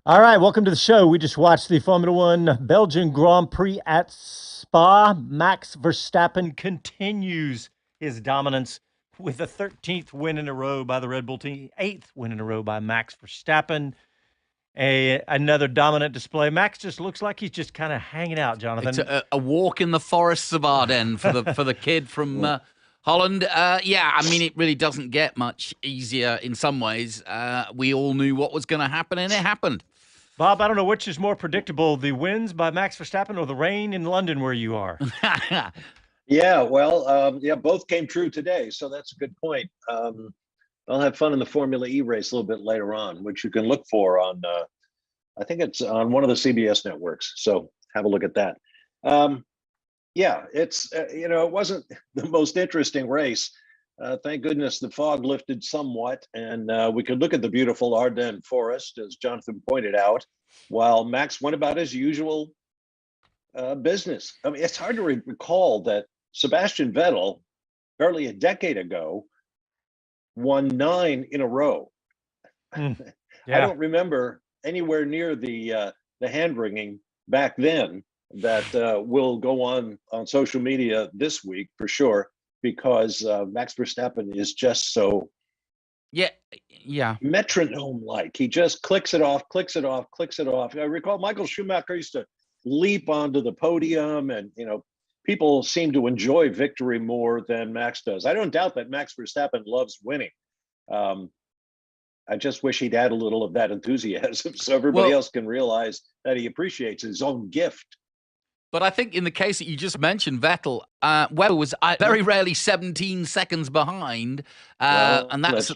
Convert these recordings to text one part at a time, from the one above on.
All right, welcome to the show. We just watched the Formula One Belgian Grand Prix at Spa. Max Verstappen continues his dominance with the 13th win in a row by the Red Bull team, 8th win in a row by Max Verstappen. Another dominant display. Max just looks like he's just kind of hanging out, Jonathan. It's a walk in the forests of Ardennes for the kid from Holland. Yeah, I mean, it really doesn't get much easier in some ways. We all knew what was going to happen, and it happened. Bob, I don't know which is more predictable, the wins by Max Verstappen or the rain in London where you are. Yeah, well, both came true today, so that's a good point. I'll have fun in the Formula E race a little bit later on, which you can look for on, I think it's on one of the CBS networks. So have a look at that. Yeah, it's, it wasn't the most interesting race. Thank goodness the fog lifted somewhat, and we could look at the beautiful Ardennes forest, as Jonathan pointed out, while Max went about his usual business. I mean, it's hard to recall that Sebastian Vettel, barely a decade ago, won 9 in a row. Yeah. I don't remember anywhere near the hand wringing back then that will go on social media this week for sure, because Max Verstappen is just so metronome-like. He just clicks it off, clicks it off, clicks it off. I recall Michael Schumacher used to leap onto the podium, and people seem to enjoy victory more than Max does. I don't doubt that Max Verstappen loves winning. I just wish he'd add a little of that enthusiasm so everybody else can realize that he appreciates his own gift. But I think in the case that you just mentioned, Vettel, Webber was very rarely 17 seconds behind, and that's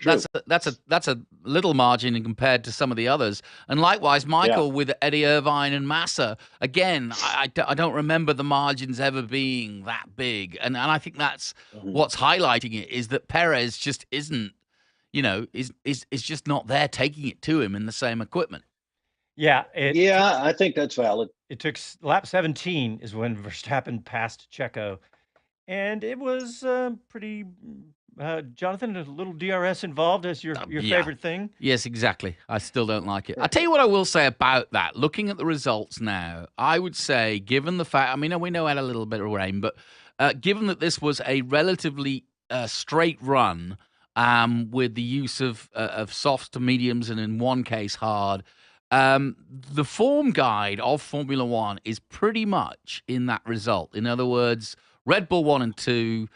a little margin compared to some of the others. And likewise, Michael with Eddie Irvine and Massa. Again, I don't remember the margins ever being that big, and I think that's what's highlighting it, is that Perez just isn't, is just not there taking it to him in the same equipment. Yeah. I think that's valid. It took lap 17 is when Verstappen passed Checo. And it was pretty, Jonathan, a little DRS involved as your favorite thing. Yes, exactly. I still don't like it. I'll tell you what I will say about that. Looking at the results now, I would say, given the fact, I mean, we know it had a little bit of rain, but given that this was a relatively straight run with the use of softs to mediums and in one case hard, the form guide of Formula One is pretty much in that result. In other words, Red Bull 1 and 2,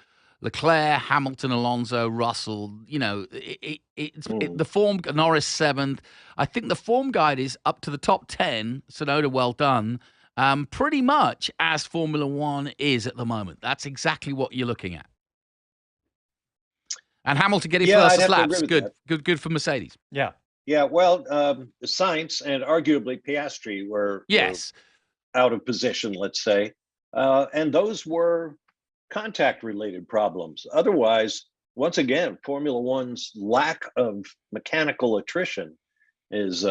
Leclerc, Hamilton, Alonso, Russell, the form, Norris 7th. I think the form guide is up to the top 10. Tsunoda, well done. Pretty much as Formula One is at the moment. That's exactly what you're looking at. And Hamilton getting first laps. Good for Mercedes. Yeah. Yeah, well, Sainz and arguably Piastri were out of position, let's say. And those were contact-related problems. Otherwise, once again, Formula One's lack of mechanical attrition is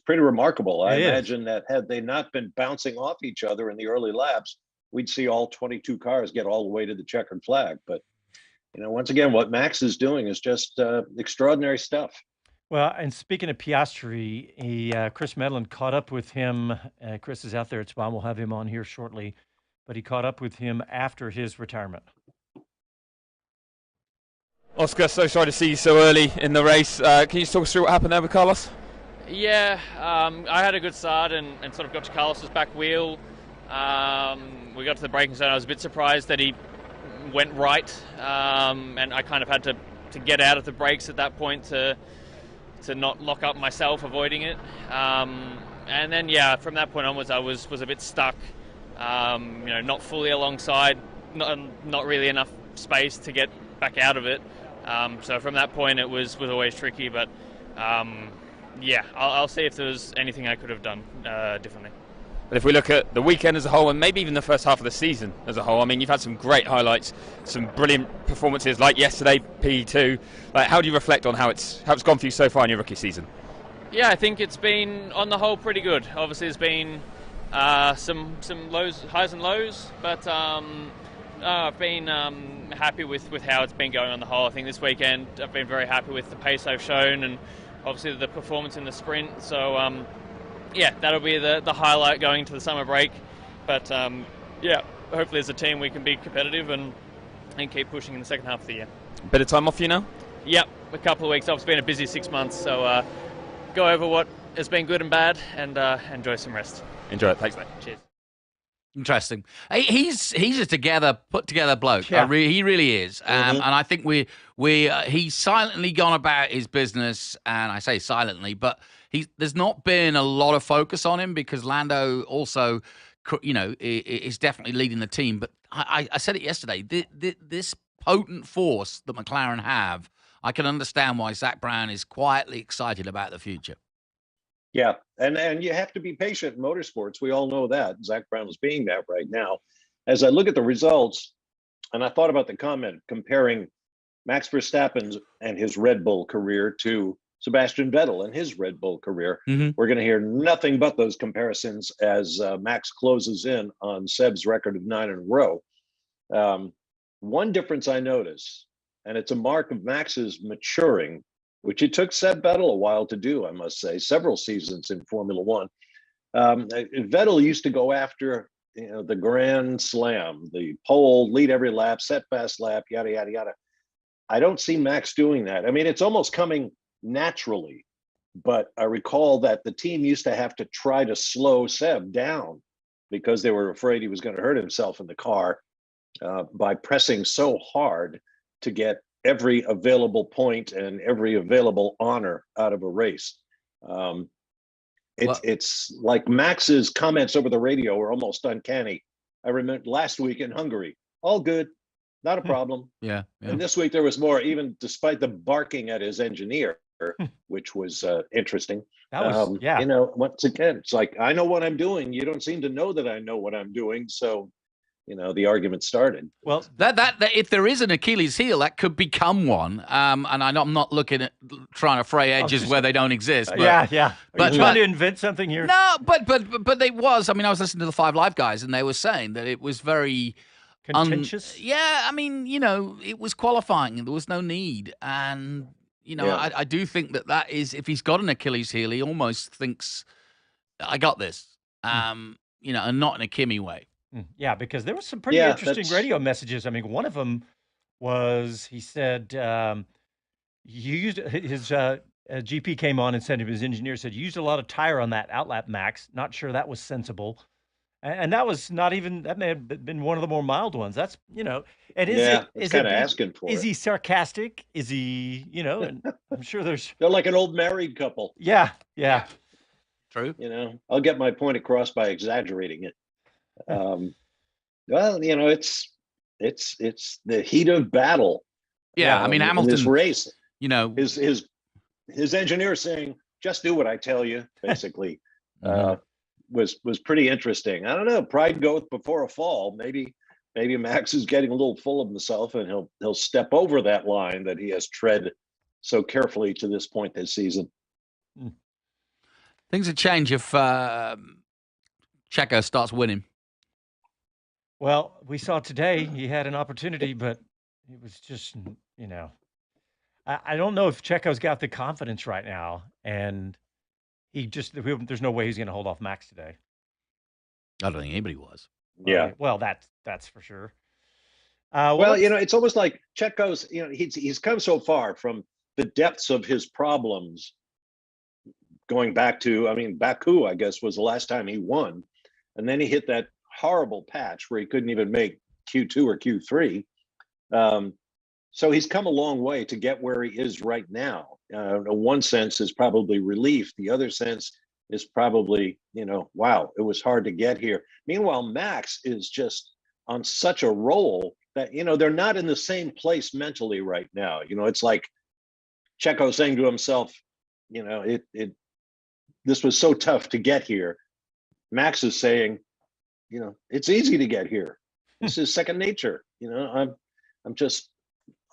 pretty remarkable. I imagine that had they not been bouncing off each other in the early laps, we'd see all 22 cars get all the way to the checkered flag. But, once again, what Max is doing is just extraordinary stuff. Well, and speaking of Piastri, Chris Medland caught up with him. Chris is out there at Spa. We'll have him on here shortly. But he caught up with him after his retirement. Oscar, so sorry to see you so early in the race. Can you talk us through what happened there with Carlos? Yeah, I had a good start and sort of got to Carlos's back wheel. We got to the braking zone. I was a bit surprised that he went right, and I kind of had to get out of the brakes at that point to not lock up myself, avoiding it. And then, from that point onwards, I was a bit stuck, not fully alongside, not really enough space to get back out of it. So from that point, it was always tricky, but I'll see if there was anything I could have done differently. But if we look at the weekend as a whole, and maybe even the first half of the season as a whole, I mean, you've had some great highlights, some brilliant performances, like yesterday, P2. How do you reflect on how it's gone for you so far in your rookie season? Yeah, I think it's been, on the whole, pretty good. Obviously, there's been some highs and lows, but I've been happy with how it's been going on the whole. I think this weekend I've been very happy with the pace I've shown, and obviously the performance in the sprint. So yeah, that'll be the highlight going into the summer break. But yeah, hopefully as a team we can be competitive and keep pushing in the second half of the year. Bit of time off for you now? Yep, a couple of weeks off. It's been a busy 6 months, so go over what has been good and bad and enjoy some rest. Enjoy it. Thanks, mate. Cheers. Interesting. He's a put together bloke. Yeah. He really is. And I think he's silently gone about his business, and I say silently, but there's not been a lot of focus on him because Lando also, is definitely leading the team. But I said it yesterday. This potent force that McLaren have, I can understand why Zach Brown is quietly excited about the future. Yeah, and you have to be patient in motorsports. We all know that. Zach Brown is being that right now. As I look at the results, and I thought about the comment comparing Max Verstappen and his Red Bull career to Sebastian Vettel and his Red Bull career. Mm-hmm. We're going to hear nothing but those comparisons as Max closes in on Seb's record of 9 in a row. One difference I notice, and it's a mark of Max's maturing, which it took Seb Vettel a while to do, I must say, several seasons in Formula One. Vettel used to go after the grand slam, the pole, lead every lap, set fast lap, yada, yada, yada. I don't see Max doing that. I mean, it's almost coming naturally, but I recall that the team used to have to try to slow Seb down because they were afraid he was going to hurt himself in the car by pressing so hard to get every available point and every available honor out of a race. It's like Max's comments over the radio were almost uncanny. I remember last week in Hungary, all good, not a problem. Yeah. And this week there was more, even despite the barking at his engineer, which was interesting. That was, yeah. Once again, it's like, I know what I'm doing. You don't seem to know that I know what I'm doing. So, the argument started. Well, that if there is an Achilles heel, that could become one. And I'm not looking at trying to fray edges where they don't exist. But, yeah. Are you trying to invent something here? No, but they was. I mean, I was listening to the Five Live guys, and they were saying that it was very contentious. Yeah, I mean, it was qualifying. There was no need, and I do think that is, if he's got an Achilles heel, he almost thinks, I got this, and not in a Kimmy way. Yeah, because there was some pretty interesting radio messages. I mean, one of them was, he said, you used his GP came on and said to his engineer, said, you used a lot of tire on that outlap, Max. Not sure that was sensible. And that was not even, that may have been one of the more mild ones. That's, and is kind of asking for Is he sarcastic? Is he, and I'm sure they're like an old married couple. Yeah. True. I'll get my point across by exaggerating it. Well, it's the heat of battle. Yeah, I mean, Hamilton, this race, his engineer saying, just do what I tell you, basically, was pretty interesting. I don't know, pride goeth before a fall. Maybe Max is getting a little full of himself, and he'll step over that line that he has tread so carefully to this point this season. Things would change if Checo starts winning. Well, we saw today he had an opportunity, but it was just, I don't know if Checo's got the confidence right now, and there's no way he's going to hold off Max today. I don't think anybody was. Yeah. Well, that's for sure. It's almost like Checo's, he's come so far from the depths of his problems going back to, Baku, I guess, was the last time he won. And then he hit that horrible patch where he couldn't even make Q2 or Q3. So he's come a long way to get where he is right now. One sense is probably relief. The other sense is probably, wow, it was hard to get here. Meanwhile, Max is just on such a roll that, they're not in the same place mentally right now. It's like Checo saying to himself, this was so tough to get here. Max is saying, it's easy to get here. This is second nature. I'm just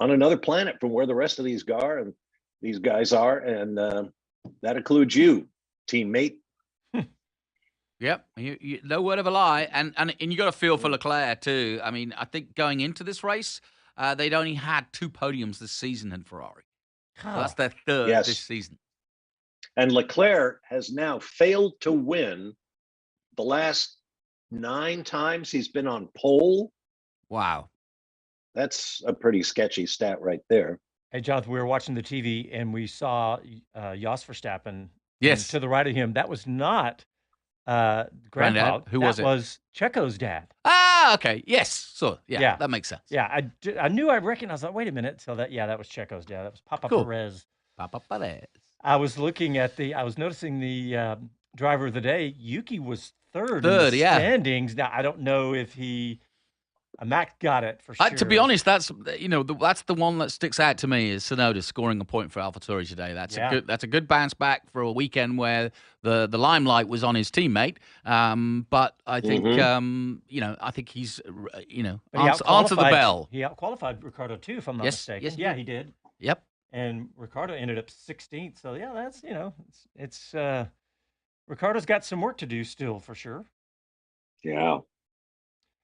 on another planet from where the rest of these guys are, and that includes you, teammate. Yep, you, no word of a lie, and you got to feel for Leclerc too. I mean, I think going into this race, they'd only had 2 podiums this season in Ferrari. So that's their third this season. And Leclerc has now failed to win the last 9 times he's been on pole. Wow. That's a pretty sketchy stat right there. Hey, Jonathan, we were watching the TV and we saw Jos Verstappen. Yes. And to the right of him, that was not Grandpa. Granddad? Who was it? That was Checo's dad. Ah, okay. Yes. So, yeah, that makes sense. Yeah, I knew I recognized that. Wait a minute. So that was Checo's dad. That was Papa Cool. Perez. Papa Perez. I was noticing the driver of the day. Yuki was third in the standings. Now, I don't know if Max got it for sure. To be honest, that's that's the one that sticks out to me is Tsunoda scoring a point for AlphaTauri today. That's a good bounce back for a weekend where the limelight was on his teammate. But I think I think he's answered the bell. He outqualified Ricciardo too, if I'm not mistaken. Yes, yeah, he did. Yep. And Ricciardo ended up 16th. So yeah, that's it's Ricciardo's got some work to do still for sure. Yeah.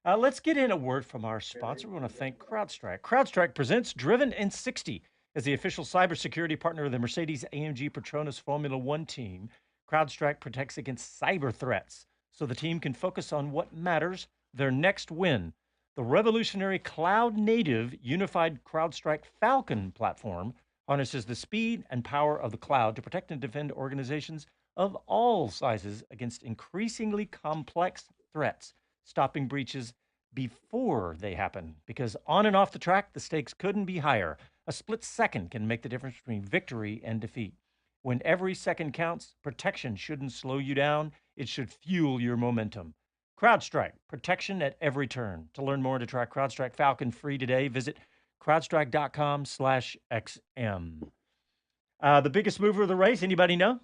Let's get in a word from our sponsor. We want to thank CrowdStrike. CrowdStrike presents Driven in 60 as the official cybersecurity partner of the Mercedes-AMG Petronas Formula One team. CrowdStrike protects against cyber threats so the team can focus on what matters, their next win. The revolutionary cloud-native unified CrowdStrike Falcon platform harnesses the speed and power of the cloud to protect and defend organizations of all sizes against increasingly complex threats, stopping breaches before they happen. Because on and off the track, the stakes couldn't be higher. A split second can make the difference between victory and defeat. When every second counts, protection shouldn't slow you down. It should fuel your momentum. CrowdStrike, protection at every turn. To learn more and to try CrowdStrike Falcon free today, visit crowdstrike.com/XM. The biggest mover of the race, anybody know?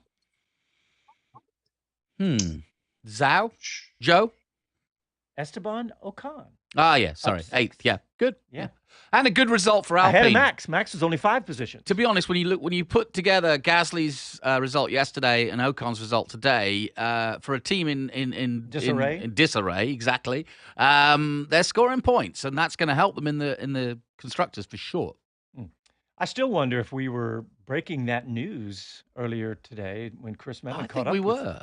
Zhao? Joe? Esteban Ocon. Ah, yeah, sorry. 8th, yeah. Good. Yeah. And a good result for Alpine. Ahead of Max. Max was only 5 positions. To be honest, when you put together Gasly's result yesterday and Ocon's result today, for a team in disarray, exactly, they're scoring points, and that's going to help them in the constructors for sure. I still wonder if we were breaking that news earlier today when Chris Medland caught up.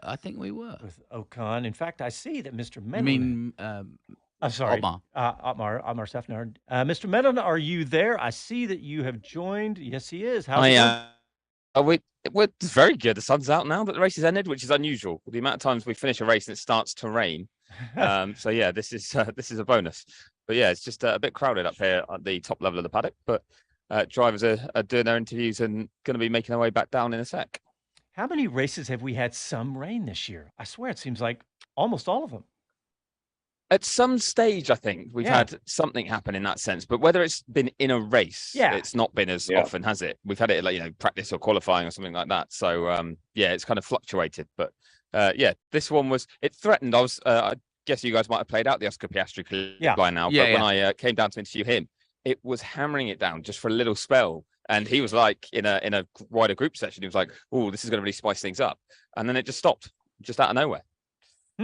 I think we were with Ocon. In fact, I see that Mr. Medland. You mean? I'm sorry, Otmar. Otmar Szafnauer. Mr. Medland, are you there? I see that you have joined. Yes, he is. How's it? It's very good. The sun's out now that the race has ended, which is unusual. The amount of times we finish a race and it starts to rain. So yeah, this is a bonus. But yeah, it's just a bit crowded up here at the top level of the paddock. But drivers are doing their interviews and going to be making their way back down in a sec. How many races have we had some rain this year? I swear it seems like almost all of them. At some stage, I think we've had something happen in that sense, but whether it's been in a race, it's not been as often, has it? We've had it like practice or qualifying or something like that. So it's kind of fluctuated. But this one it threatened. I guess you guys might have played out the Oscar Piastri clip by now. But when I came down to interview him, it was hammering it down just for a little spell. And he was like in a wider group session, he was like, "Oh, this is going to really spice things up," and then it just stopped, just out of nowhere.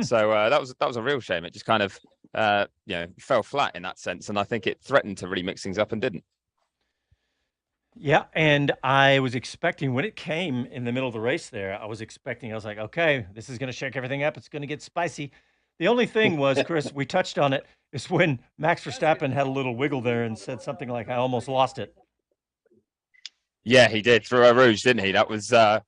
So that was a real shame. It just kind of fell flat in that sense, and I think it threatened to really mix things up and didn't. Yeah, and I was expecting when it came in the middle of the race there, I was like, okay, this is going to shake everything up. It's going to get spicy. The only thing was, Chris, we touched on it, is when Max Verstappen had a little wiggle there and said something like, "I almost lost it." Yeah, he did through a rouge, didn't he? That was, I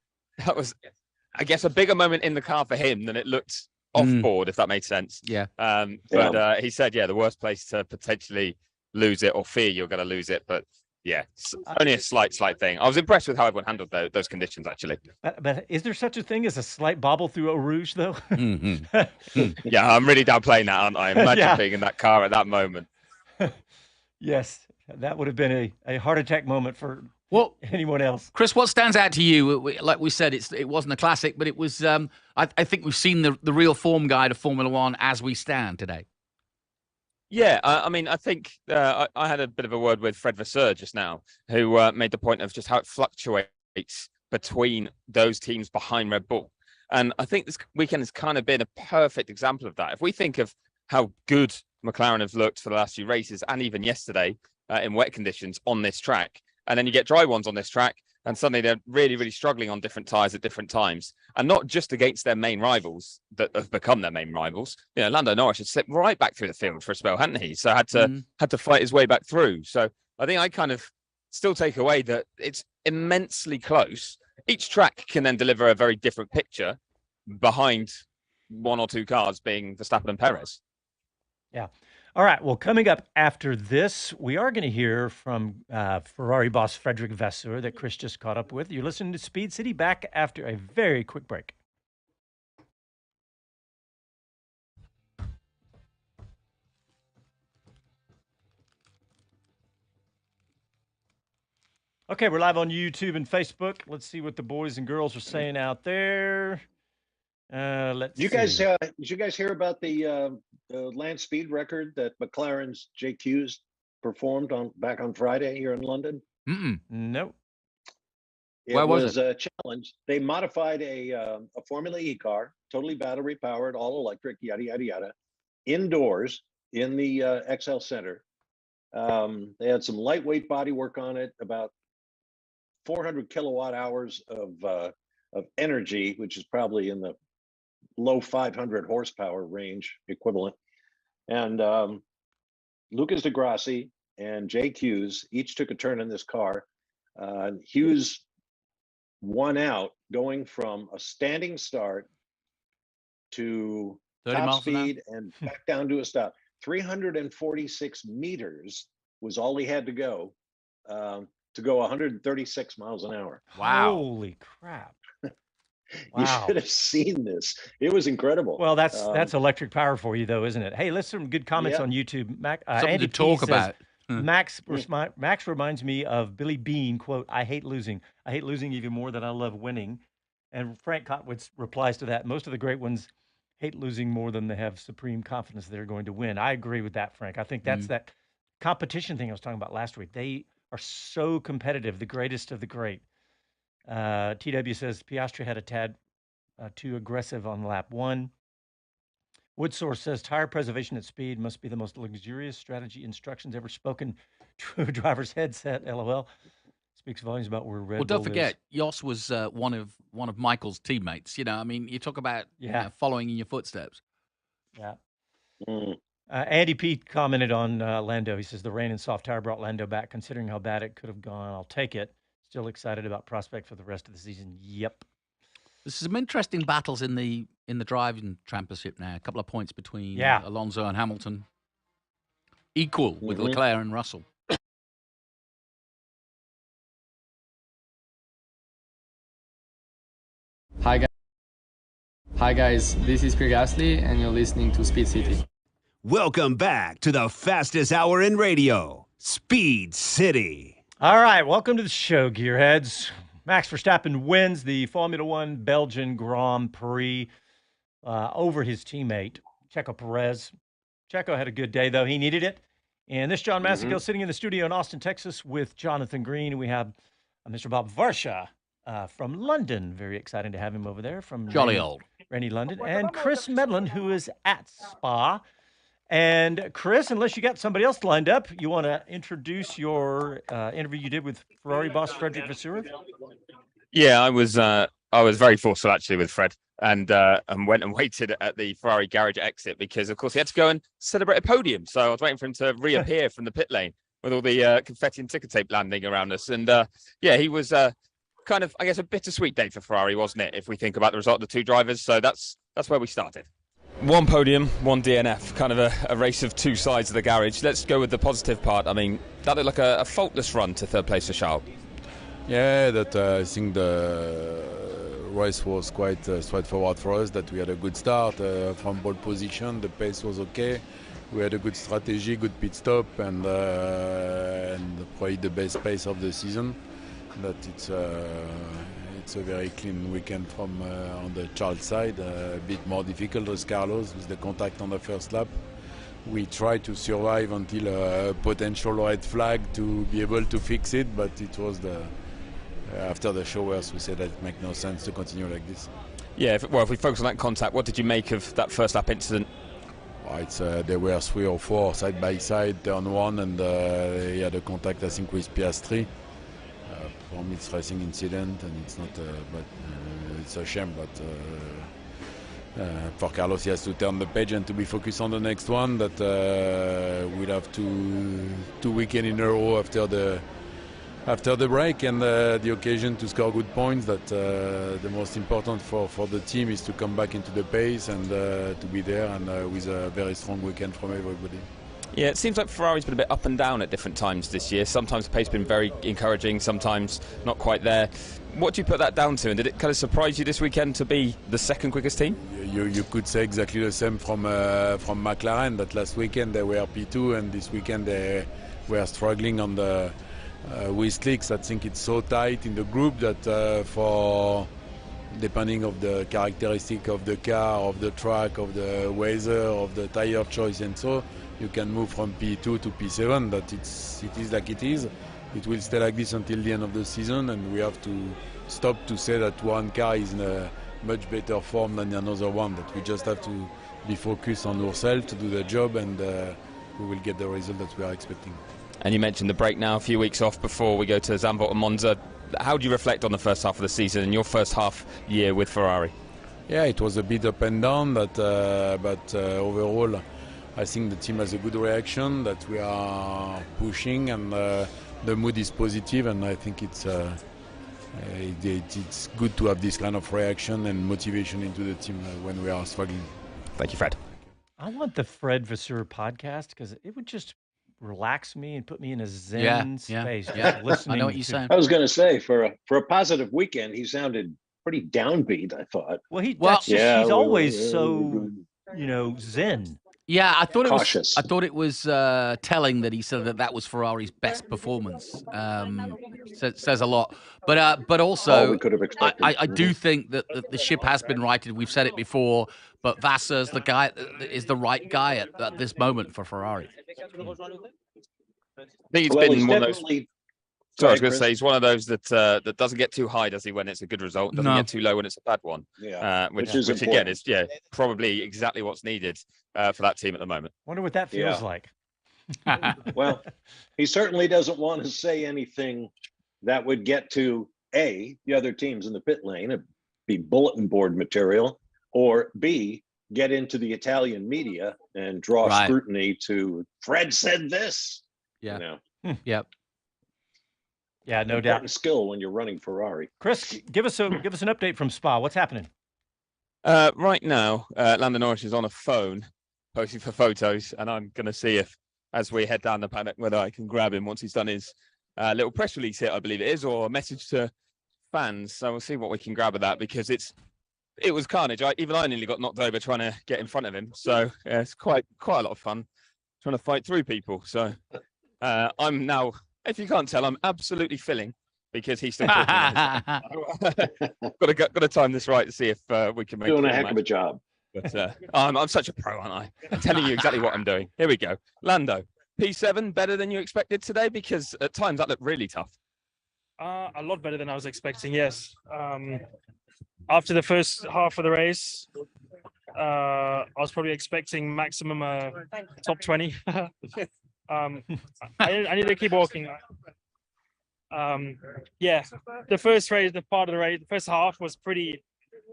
guess, a bigger moment in the car for him than it looked off board, if that made sense. Yeah. But he said, the worst place to potentially lose it or fear you're going to lose it. But yeah, it's only a slight thing. I was impressed with how everyone handled those conditions, actually. But is there such a thing as a slight bobble through a rouge, though? Yeah, I'm really downplaying that, aren't I? Imagine being in that car at that moment. Yes, that would have been a heart attack moment for anyone else. Chris, what stands out to you? Like we said, it wasn't a classic, but it was. I think we've seen the real form guide of Formula One as we stand today. Yeah, I mean, I think I had a bit of a word with Fred Vasseur just now, who made the point of just how it fluctuates between those teams behind Red Bull. And I think this weekend has kind of been a perfect example of that. If we think of how good McLaren have looked for the last few races, and even yesterday in wet conditions on this track, and then you get dry ones on this track, and suddenly they're really, really struggling on different tyres at different times, and not just against their main rivals that have become their main rivals. You know, Lando Norris had slipped right back through the field for a spell, hadn't he? So had to fight his way back through. So I think I kind of still take away that it's immensely close. Each track can then deliver a very different picture behind one or two cars, being Verstappen and Perez. Yeah. All right. Well, coming up after this, we are going to hear from Ferrari boss Frédéric Vasseur that Chris just caught up with. You're listening to Speed City, back after a very quick break. Okay, we're live on YouTube and Facebook. Let's see what the boys and girls are saying out there. Let's you guys, did you guys hear about the land speed record that McLaren's JQs performed back on Friday here in London? Nope. It was a challenge. They modified a Formula E car, totally battery powered, all electric, yada yada yada, indoors in the XL Center. They had some lightweight body work on it, about 400 kilowatt hours of energy, which is probably in the low 500 horsepower range equivalent. And Lucas de Grassi and Jake Hughes each took a turn in this car. Hughes won out, going from a standing start to top speed and back down to a stop. 346 meters was all he had to go 136 miles an hour. Wow. Holy crap. You should have seen this. It was incredible. Well, that's electric power for you, though, isn't it? Hey, let's some good comments on YouTube. Something Andy to talk about. Max reminds me of Billy Bean, quote, "I hate losing. I hate losing even more than I love winning." And Frank Kotwitz replies to that. Most of the great ones hate losing more than they have supreme confidence they're going to win. I agree with that, Frank. I think that's that competition thing I was talking about last week. They are so competitive, the greatest of the great. TW says Piastri had a tad too aggressive on lap 1. Woodsource says tire preservation at speed must be the most luxurious strategy instructions ever spoken to a driver's headset. LOL. Speaks volumes about where Red Bull don't forget, Jos was one of Michael's teammates. You know, I mean, you talk about following in your footsteps. Yeah. Andy Pete commented on Lando. He says the rain and soft tire brought Lando back. Considering how bad it could have gone, I'll take it. Still excited about prospect for the rest of the season. Yep. There's some interesting battles in the driving championship now. A couple of points between Alonso and Hamilton. Equal with Leclerc and Russell. Hi guys, this is Pierre Gasly and you're listening to Speed City. Welcome back to the fastest hour in radio, Speed City. All right, welcome to the show, gearheads. Max Verstappen wins the Formula One Belgian Grand Prix over his teammate, Checo Perez. Checo had a good day, though. He needed it. And this John Massico sitting in the studio in Austin, Texas with Jonathan Green. We have Mr. Bob Varsha from London. Very exciting to have him over there from Jolly old. Rainy London. And Chris Medland, who is at Spa. And Chris, unless you got somebody else lined up, you want to introduce your interview you did with Ferrari boss Frédéric Vasseur? Yeah, I was very forceful actually with Fred, and went and waited at the Ferrari garage exit because, of course, he had to go and celebrate a podium. So I was waiting for him to reappear from the pit lane with all the confetti and ticker tape landing around us. And he was kind of, I guess, a bittersweet day for Ferrari, wasn't it? If we think about the result of the two drivers, so that's where we started. One podium, one DNF, kind of a race of two sides of the garage. Let's go with the positive part. I mean, that looked like a faultless run to third place for Charles. Yeah, I think the race was quite straightforward for us, that we had a good start from pole position, the pace was okay, we had a good strategy, good pit stop, and probably the best pace of the season. That it's a very clean weekend from on the Charles side, a bit more difficult with Carlos with the contact on the first lap. We tried to survive until a potential red flag to be able to fix it, but it was after the showers we said that it makes no sense to continue like this. Yeah, if we focus on that contact, what did you make of that first lap incident? There were 3 or 4 side by side, turn 1, and he had a contact I think with Piastri. for me, it's racing incident, and it's not. But it's a shame. But for Carlos, he has to turn the page and to be focused on the next one. That we'll have two weekends in a row after the break, and the occasion to score good points. That the most important for the team is to come back into the pace and to be there, and with a very strong weekend from everybody. Yeah, it seems like Ferrari's been a bit up and down at different times this year. Sometimes the pace has been very encouraging, sometimes not quite there. What do you put that down to? And did it kind of surprise you this weekend to be the second quickest team? You could say exactly the same from McLaren, that last weekend they were P2 and this weekend they were struggling on the with slicks. I think it's so tight in the group that for depending of the characteristic of the car, of the track, of the weather, of the tire choice, and so you can move from P2 to P7. That it is like it is. It will stay like this until the end of the season, and we have to stop to say that one car is in a much better form than another one. That we just have to be focused on ourselves to do the job, and we will get the result that we are expecting. And you mentioned the break now, a few weeks off before we go to Zandvoort and Monza. How do you reflect on the first half of the season and your first half year with Ferrari? Yeah, it was a bit up and down, but overall, I think the team has a good reaction, that we are pushing, and the mood is positive, and I think it's good to have this kind of reaction and motivation into the team when we are struggling. Thank you, Fred. I want the Fred Vasseur podcast because it would just relax me and put me in a zen space. Just listening. I know what you're saying. I was going to say, for a positive weekend, he sounded pretty downbeat, I thought. Well, he's always so, zen. Yeah, I thought Cautious. it was telling that he said that was Ferrari's best performance. Says a lot, but also we could have expected. I do think that the ship has been righted. We've said it before, but Vassar's the guy is the right guy at this moment for Ferrari. I think it's been one of those. So I was going to say, he's one of those that doesn't get too high, does he, when it's a good result? Doesn't get too low when it's a bad one. Yeah, which again is probably exactly what's needed for that team at the moment. Wonder what that feels like. Well, he certainly doesn't want to say anything that would get to A, the other teams in the pit lane, it'd be bulletin board material, or B, get into the Italian media and draw scrutiny to Fred said this. Yeah. Yep. Yeah, no doubt. Skill when you're running Ferrari. Chris, give us an update from Spa. What's happening? Right now, Lando Norris is on a phone, posting for photos, and I'm going to see if, as we head down the paddock, whether I can grab him once he's done his little press release here, I believe it is, or a message to fans. So we'll see what we can grab of that, because it was carnage. Even I nearly got knocked over trying to get in front of him. So it's quite a lot of fun trying to fight through people. So I'm now, if you can't tell, I'm absolutely filling, because he's still talking. got to time this right to see if we can make doing a heck of a job. But I'm such a pro, aren't I? I'm telling you exactly what I'm doing. Here we go. Lando, P7 better than you expected today, because at times that looked really tough. A lot better than I was expecting. Yes. After the first half of the race, I was probably expecting maximum top 20. I need to keep walking. The first race, the first half was pretty,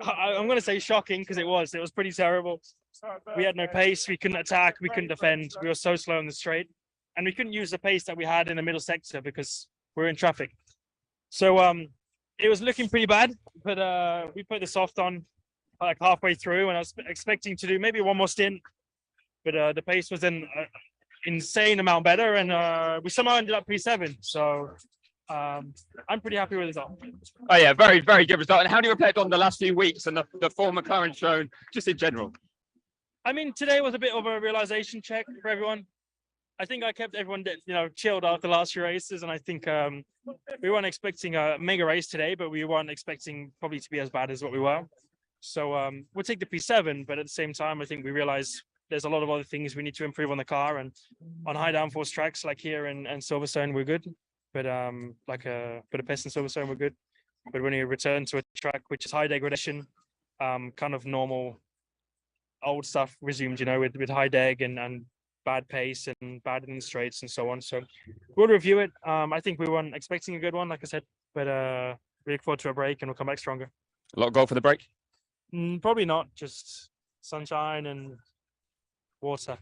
I'm going to say shocking, because it was pretty terrible. We had no pace, we couldn't attack, we couldn't defend, we were so slow in the straight, and we couldn't use the pace that we had in the middle sector because we're in traffic. So it was looking pretty bad, but we put the soft on like halfway through, and I was expecting to do maybe one more stint, but the pace was an insane amount better, and we somehow ended up P7. So I'm pretty happy with the result. Oh yeah, very, very good result. And how do you reflect on the last few weeks and the form McLaren shown just in general? I mean, today was a bit of a realization check for everyone. I think I kept everyone, chilled out the last few races, and I think we weren't expecting a mega race today, but we weren't expecting probably to be as bad as what we were. So we'll take the P7, but at the same time, I think we realized there's a lot of other things we need to improve on the car, and on high downforce tracks like here and Silverstone, we're good. But like Budapest and Silverstone, we're good. But when you return to a track which is high degradation, kind of normal old stuff resumed, with high deg and bad pace and bad in straights and so on. So we'll review it. I think we weren't expecting a good one, like I said, but we look forward to a break and we'll come back stronger. A lot of goal for the break? Probably not, just sunshine and water.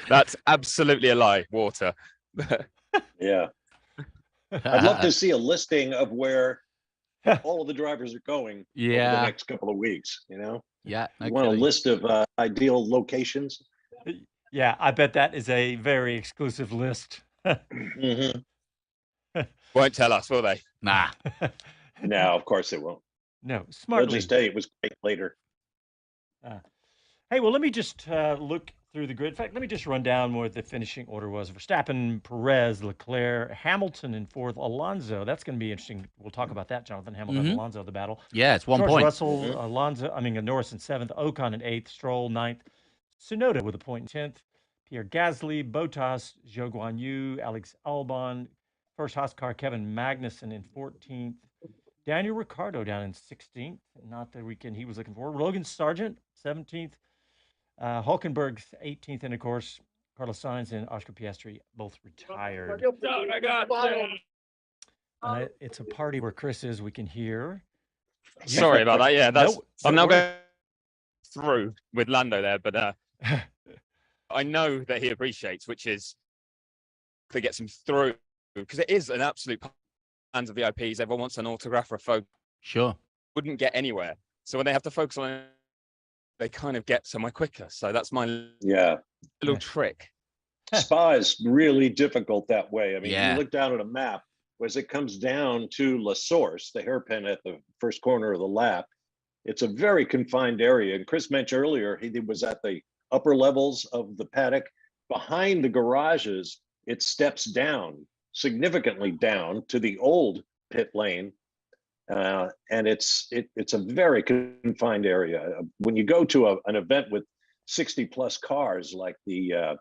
That's absolutely a lie. Water. Yeah. I'd love to see a listing of where all of the drivers are going over the next couple of weeks, you know? Yeah. You want a list of ideal locations? Yeah, I bet that is a very exclusive list. Mm-hmm. Won't tell us, will they? Nah. No, of course it won't. No, They'll smartly. just say it was great later. Hey, well, let me just look through the grid. In fact, let me just run down what the finishing order was. Verstappen, Perez, Leclerc, Hamilton in fourth, Alonso. That's going to be interesting. We'll talk about that, Jonathan. Hamilton, Alonso, the battle. Yeah, it's 1 George point. Russell, Norris in seventh, Ocon in eighth, Stroll ninth, Tsunoda with a point in 10th, Pierre Gasly, Bottas, Zhou Guanyu, Alex Albon, first Haas car, Kevin Magnussen in 14th, Daniel Ricciardo down in 16th, not the weekend he was looking for, Logan Sargent, 17th, Hulkenberg 18th, and of course, Carlos Sainz and Oscar Piastri both retired. It's a party where Chris is, we can hear. Sorry about that. Yeah, that's. Nope. I'm now going through with Lando there, but I know that he appreciates, which is to get him through, because it is an absolute fans of VIPs. Everyone wants an autograph or a photo. Sure. Wouldn't get anywhere. So when they have to focus on it, they kind of get somewhere quicker. So that's my little trick. Spa is really difficult that way. I mean, Yeah. you look down at a map, as it comes down to La Source, the hairpin at the first corner of the lap, it's a very confined area. And Chris mentioned earlier, he was at the upper levels of the paddock. Behind the garages, it steps down, significantly down to the old pit lane. And it's a very confined area. When you go to an event with 60 plus cars, like the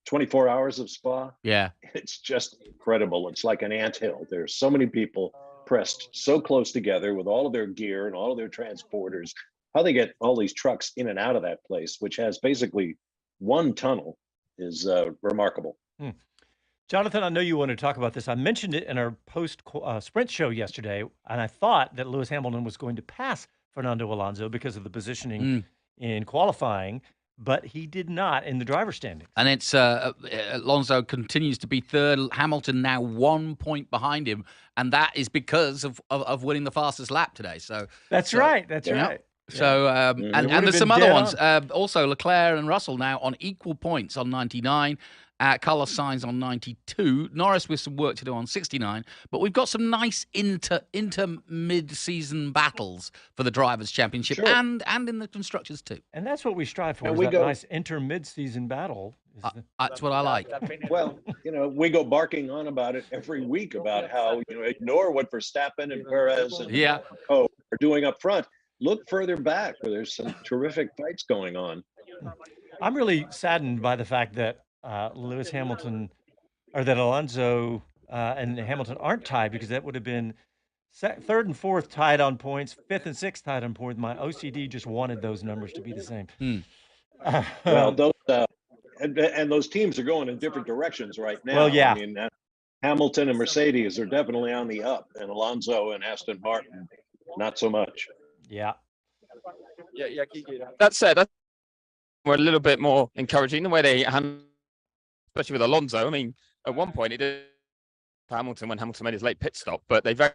24 hours of Spa, it's just incredible. It's like an anthill. There's so many people pressed so close together with all of their gear and all of their transporters. How they get all these trucks in and out of that place, which has basically one tunnel, is remarkable. Jonathan, I know you want to talk about this. I mentioned it in our post-sprint show yesterday, and I thought that Lewis Hamilton was going to pass Fernando Alonso because of the positioning in qualifying, but he did not in the driver's standings. And it's Alonso continues to be third. Hamilton now 1 point behind him, and that is because of winning the fastest lap today. So that's right. That's right. So and there's some other ones. Also, Leclerc and Russell now on equal points on 99. Carlos Sainz on 92. Norris with some work to do on 69. But we've got some nice inter mid-season battles for the Drivers' Championship and in the Constructors too. And that's what we strive for, is that nice inter-mid-season battle. That's what I like. Well, we go barking on about it every week about how, ignore what Verstappen and Perez and are doing up front. Look further back where there's some terrific fights going on. I'm really saddened by the fact that Lewis Hamilton, or that Alonso and Hamilton aren't tied, because that would have been third and fourth tied on points, fifth and sixth tied on points. My OCD just wanted those numbers to be the same. Well, those and those teams are going in different directions right now. Well, yeah. I mean, Hamilton and Mercedes are definitely on the up, and Alonso and Aston Martin, not so much. Yeah. That said, we're a little bit more encouraging the way they handle, especially with Alonso. I mean, at one point it did Hamilton when Hamilton made his late pit stop, but they very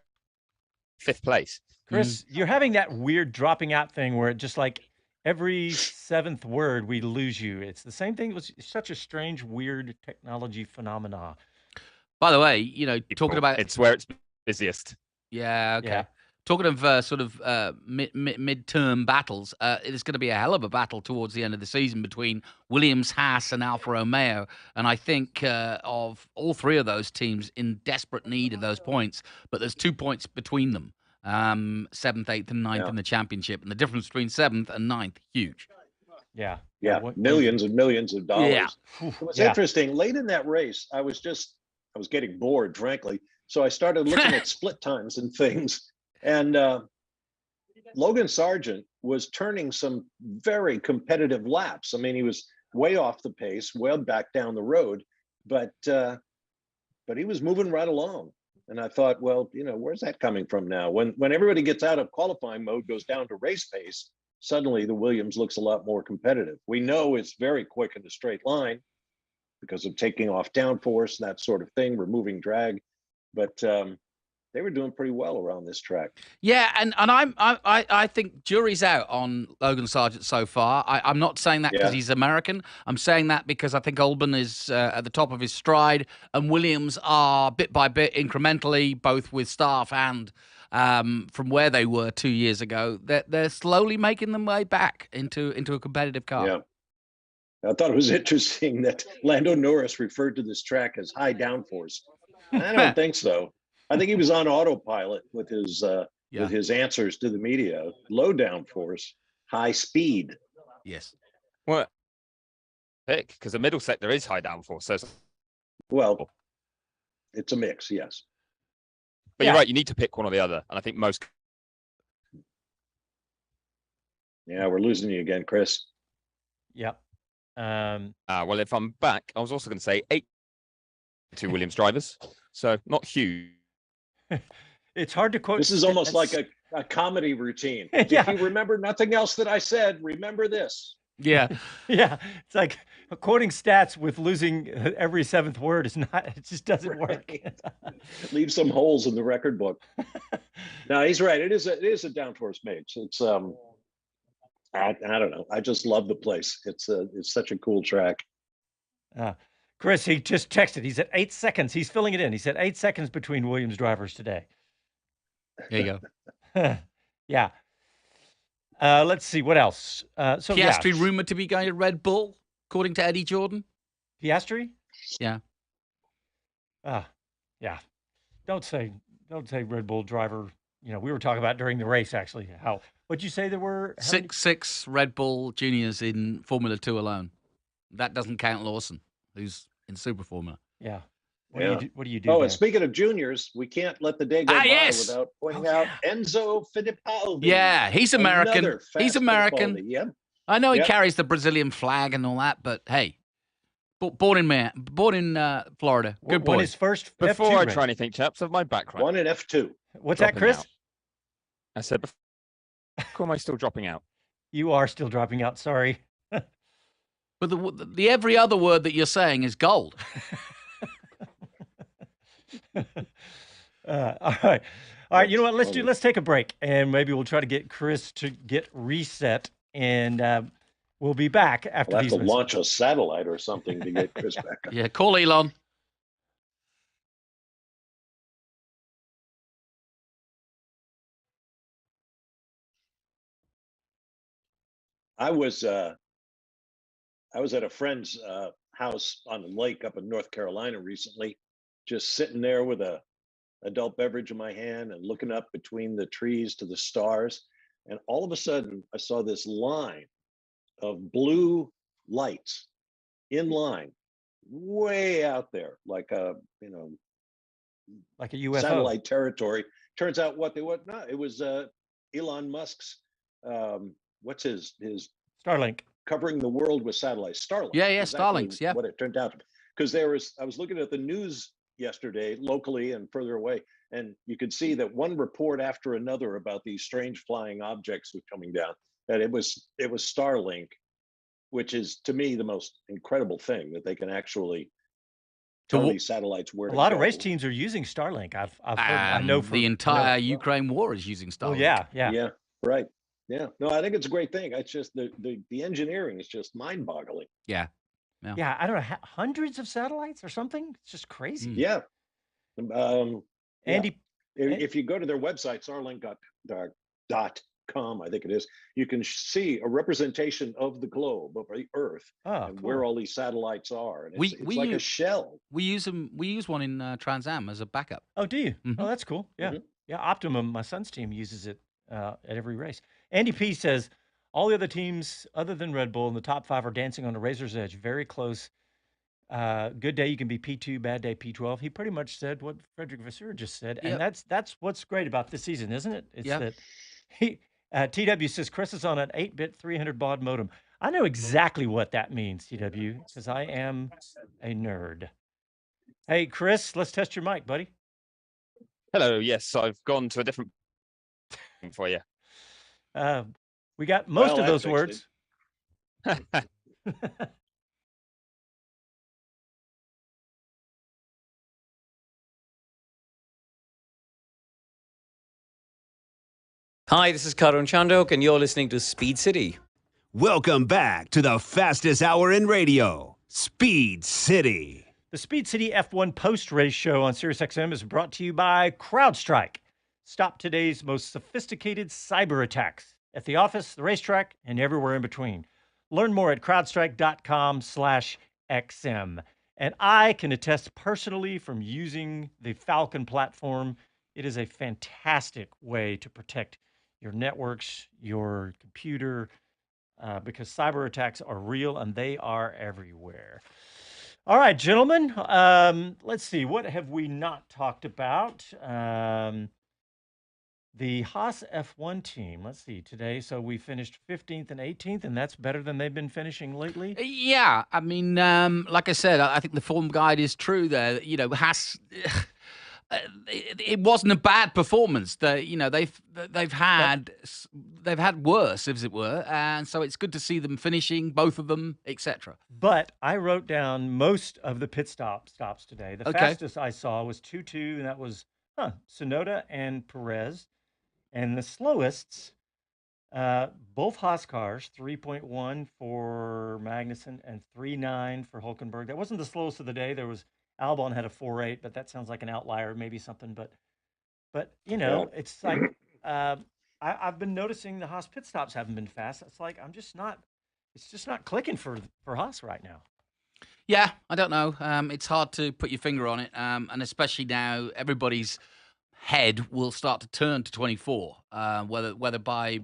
fifth place. Chris, you're having that weird dropping out thing where it just like every seventh word we lose you. It's the same thing. It was such a strange, weird technology phenomena. By the way, talking about it's where it's busiest. Yeah. Okay. Yeah. Talking of sort of mid-term battles, it's going to be a hell of a battle towards the end of the season between Williams, Haas, and Alfa Romeo. And I think of all three of those teams in desperate need of those points. But there's 2 points between them, 7th, 8th, and 9th in the championship. And the difference between 7th and 9th, huge. Yeah, millions and millions of dollars. Yeah. It was interesting. Late in that race, I was getting bored, frankly. So I started looking at split times and things. And Logan Sargent was turning some very competitive laps. I mean, he was way off the pace, way back down the road, but he was moving right along. And I thought, well, where's that coming from now? When everybody gets out of qualifying mode, goes down to race pace, suddenly the Williams looks a lot more competitive. We know it's very quick in a straight line because of taking off downforce and that sort of thing, removing drag. But they were doing pretty well around this track. Yeah, and I think jury's out on Logan Sargent so far. I'm not saying that because he's American. I'm saying that because I think Albon is at the top of his stride, and Williams are bit by bit, incrementally, both with staff and from where they were 2 years ago. They're slowly making them way back into a competitive car. Yeah. I thought it was interesting that Lando Norris referred to this track as high downforce. I don't think so. I think he was on autopilot with his answers to the media. Low downforce, high speed. Yes. Well, pick because the middle sector is high downforce. So, well, it's a mix, yes. But you're right. You need to pick one or the other, and I think most. Yeah, we're losing you again, Chris. Yep. Well, if I'm back, I was also going to say 2 Williams drivers, so not huge. It's hard to quote. This is almost like a comedy routine. Yeah. If you remember nothing else that I said, remember this. Yeah. Yeah. It's like quoting stats with losing every 7th word is not, it just doesn't work. Leave some holes in the record book. No, he's right. It is a downforce mix. It's I don't know. I just love the place. It's such a cool track. Chris, he just texted. He said 8 seconds. He's filling it in. He said 8 seconds between Williams drivers today. There you go. Yeah. Let's see what else. So Piastri rumored to be going to Red Bull, according to Eddie Jordan. Piastri? Yeah. Yeah. Don't say Red Bull driver. We were talking about during the race actually. What'd you say there were? Six Red Bull juniors in Formula 2 alone. That doesn't count Lawson, who's in Super Formula. Yeah. What do you do? Oh, there? and speaking of juniors, we can't let the day go by without pointing out Enzo Fittipaldi. Yeah, he's American. He's American. Yep. I know he carries the Brazilian flag and all that, but hey, born in Florida. Good boy. Won his first Before F2 I race. try anything, chaps, of my background. One in F2. What's that, Chris? Out. I said, before am I still dropping out? You are still dropping out. Sorry. But the every other word that you're saying is gold. All right. You know what? Let's take a break, and maybe we'll try to get Chris to get reset, and we'll be back after We'll these. have to launch a satellite or something to get Chris back up. Yeah, call Elon. I was at a friend's house on the lake up in North Carolina recently, just sitting there with a adult beverage in my hand and looking up between the trees to the stars. And all of a sudden I saw this line of blue lights in line way out there, like a UFO. satellite territory. Turns out it was Elon Musk's what's his Starlink, covering the world with satellites. Starlink. Yeah, Exactly Starlinks. Yeah. what it turned out. Because I was looking at the news yesterday, locally and further away, and you could see that one report after another about these strange flying objects was coming down. That it was Starlink, which is to me the most incredible thing, that they can actually tell these satellites where to go. A lot of race teams are using Starlink. I've heard, I know the entire Ukraine war is using Starlink. Oh, yeah. Right. Yeah. No, I think it's a great thing. It's just the engineering is just mind-boggling. Yeah. Yeah, I don't know, hundreds of satellites or something. It's just crazy. Yeah. Andy, if you go to their website, starlink.com, I think it is, you can see a representation of the globe, of the Earth, and cool. where all these satellites are. And it's like a shell. We use them. We use one in Trans Am as a backup. Oh, do you? Mm-hmm. Oh, that's cool. Yeah. Mhm. Yeah. Optimum, my son's team, uses it at every race. Andy P says all the other teams other than Red Bull in the top 5 are dancing on the razor's edge. Very close. Good day, you can be P2, bad day, P12. He pretty much said what Frédéric Vasseur just said. Yep. And that's what's great about this season, isn't it? It's Yep. that TW says Chris is on an 8-bit 300 baud modem. I know exactly what that means, TW, because I am a nerd. Hey, Chris, let's test your mic, buddy. Hello. Yes, I've gone to a different for you. We got most of that those fixed words. Hi, this is Karun Chandok, and you're listening to Speed City. Welcome back to the fastest hour in radio, Speed City. The Speed City F1 post-race show on SiriusXM is brought to you by CrowdStrike. Stop today's most sophisticated cyber attacks at the office, the racetrack, and everywhere in between. Learn more at crowdstrike.com/XM. And I can attest personally from using the Falcon platform, it is a fantastic way to protect your networks, your computer, because cyber attacks are real and they are everywhere. All right, gentlemen, let's see. What have we not talked about? The HAAS F1 team, let's see, today. So we finished 15th and 18th, and that's better than they've been finishing lately. Yeah, I mean, like I said, I think the form guide is true there. You know, HAAS... it wasn't a bad performance. They've had worse, as it were, and so it's good to see them finishing, both of them, etc. But I wrote down most of the pit stops today. The fastest I saw was 2-2, and that was Tsunoda and Perez, and the slowest, both Haas cars, 3.1 for Magnussen and 3.9 for Hülkenberg. That wasn't the slowest of the day. There was Albon had a 4.8, but that sounds like an outlier, maybe something. But you know, it's like I've been noticing the Haas pit stops haven't been fast. It's like it's just not clicking for Haas right now. Yeah, I don't know. It's hard to put your finger on it, and especially now everybody's head will start to turn to 24, whether by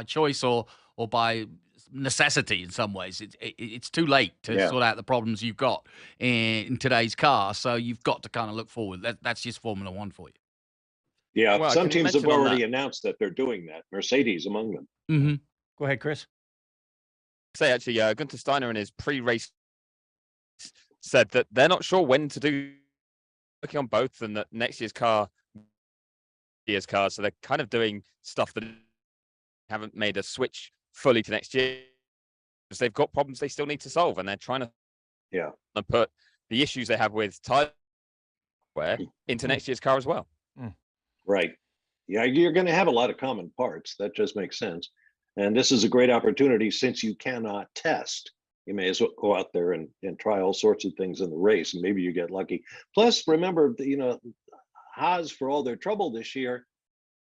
choice or by necessity in some ways. It's too late to sort out the problems you've got in today's car, so you've got to kind of look forward. That's just Formula One for you. Yeah, Well, some teams have already announced that they're doing that. Mercedes among them. Mm-hmm. Go ahead, Chris. Say actually, Gunther Steiner in his pre-race said that they're not sure when to do working on both, and that next year's car, so they're kind of doing stuff that haven't made a switch fully to next year because they've got problems they still need to solve, and they're trying to put the issues they have with tire wear into next year's car as well. Right. Yeah, you're going to have a lot of common parts. That just makes sense. And this is a great opportunity since you cannot test. You may as well go out there and try all sorts of things in the race, and maybe you get lucky. Plus, remember, Haas, for all their trouble this year,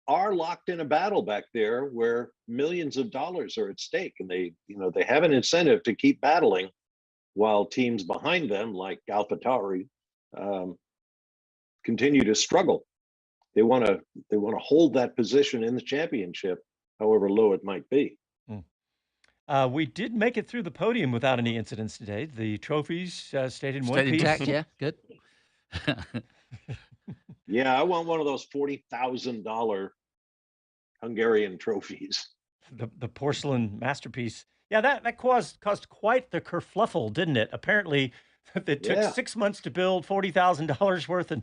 are locked in a battle back there where millions of dollars are at stake, and they have an incentive to keep battling while teams behind them, like AlphaTauri, continue to struggle. They want to hold that position in the championship, however low it might be. We did make it through the podium without any incidents today. The trophies stayed in one piece. Intact, yeah, good. Yeah, I want one of those $40,000 Hungarian trophies. The porcelain masterpiece. Yeah, that caused quite the kerfluffle, didn't it? Apparently, it took 6 months to build $40,000 worth,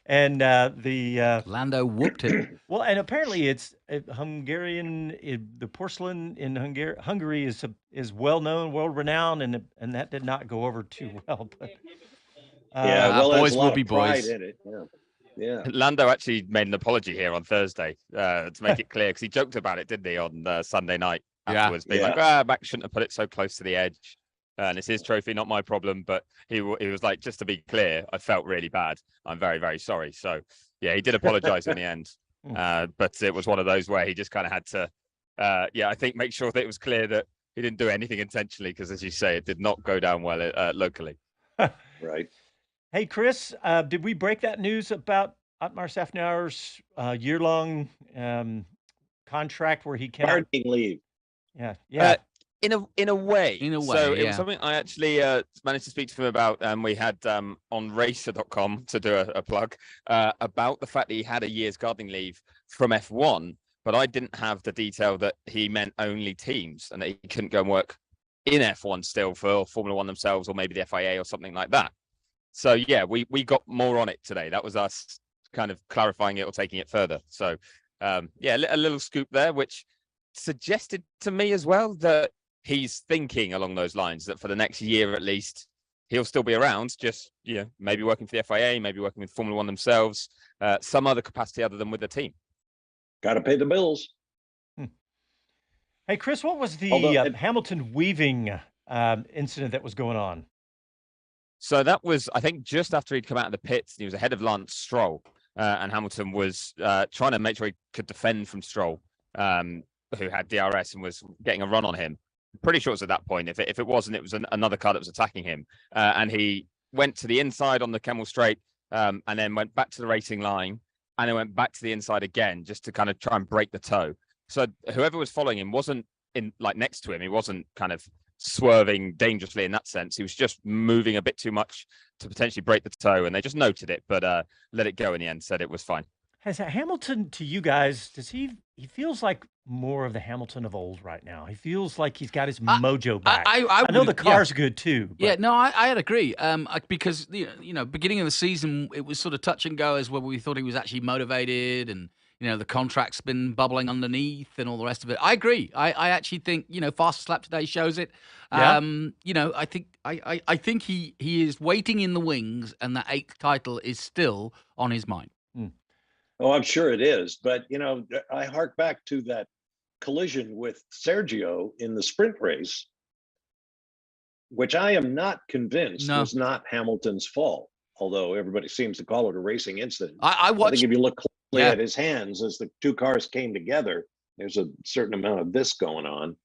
and the Lando whooped it. Well, and apparently it's Hungarian. The porcelain in Hungary is well known, world renowned, and that did not go over too well. But boys will be boys. In it. Yeah. Lando actually made an apology here on Thursday to make it clear, because he joked about it, didn't he, on Sunday night afterwards, being like, Max shouldn't have put it so close to the edge. And it's his trophy, not my problem. But he was like, just to be clear, I felt really bad. I'm very, very sorry. So, yeah, he did apologize in the end. But it was one of those where he just kind of had to, I think make sure that it was clear that he didn't do anything intentionally, because, as you say, it did not go down well locally. Right. Hey, Chris, did we break that news about Otmar Szafnauer's year-long contract where he cannot gardening leave? Yeah. In a way. So it yeah. was something I actually managed to speak to him about, and we had on racer.com, to do a plug, about the fact that he had a year's gardening leave from F1, but I didn't have the detail that he meant only teams and that he couldn't go and work in F1 still for Formula One themselves, or maybe the FIA or something like that. So yeah, we got more on it today. That was us kind of clarifying it or taking it further. So, yeah, a little scoop there, which suggested to me as well that he's thinking along those lines, that for the next year at least, he'll still be around, just, maybe working for the FIA, maybe working with Formula One themselves, some other capacity other than with the team. Got to pay the bills. Hey, Chris, what was the Hamilton weaving incident that was going on? So that was, I think, just after he'd come out of the pits. He was ahead of Lance Stroll, and Hamilton was trying to make sure he could defend from Stroll, who had DRS and was getting a run on him. Pretty sure it was at that point. If it wasn't, it was another car that was attacking him. And he went to the inside on the Kemmel Straight, and then went back to the racing line, and then went back to the inside again, just to kind of try and break the toe. So whoever was following him wasn't next to him. He wasn't kind of swerving dangerously in that sense. He was just moving a bit too much to potentially break the toe, and they just noted it, but let it go in the end, said it was fine. Has Hamilton, to you guys, he feels like more of the Hamilton of old right now. He feels like he's got his mojo back. I know the car's good too. But... Yeah, no, I'd agree. Because beginning of the season, it was sort of touch and go as whether we thought he was actually motivated, and the contract's been bubbling underneath and all the rest of it. I agree. I actually think Fastest Lap today shows it. Yeah. I think he is waiting in the wings, and that 8th title is still on his mind. Oh, I'm sure it is. But, I hark back to that collision with Sergio in the sprint race, which I am not convinced was not Hamilton's fault, although everybody seems to call it a racing incident. I think if you look closely at his hands as the two cars came together, there's a certain amount of this going on.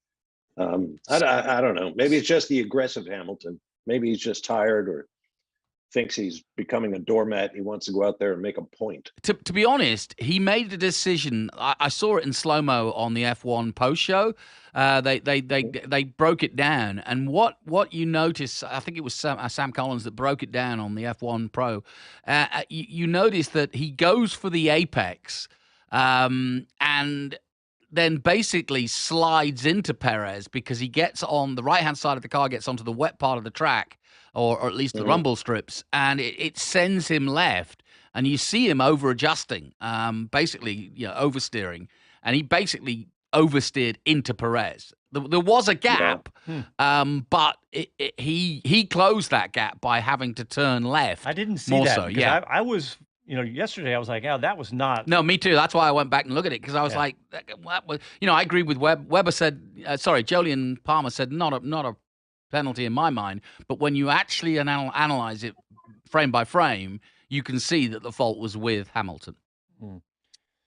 I don't know. Maybe it's just the aggressive Hamilton. Maybe he's just tired or thinks he's becoming a doormat. He wants to go out there and make a point. To be honest, he made a decision. I saw it in slow-mo on the F1 post show. They broke it down, and what you notice, I think it was Sam Collins that broke it down on the F1 Pro. You notice that he goes for the apex, and then basically slides into Perez because he gets on the right-hand side of the car, gets onto the wet part of the track, or at least the rumble strips, and it sends him left, and you see him over-adjusting, basically, oversteering, and he basically oversteered into Perez. There was a gap, but he closed that gap by having to turn left. I didn't see that. So, I was... yesterday I was like, that was not. No, me too. That's why I went back and looked at it, because I was like, I agree with Weber said, Jolyon Palmer said not a penalty in my mind, but when you actually analyze it frame by frame, you can see that the fault was with Hamilton.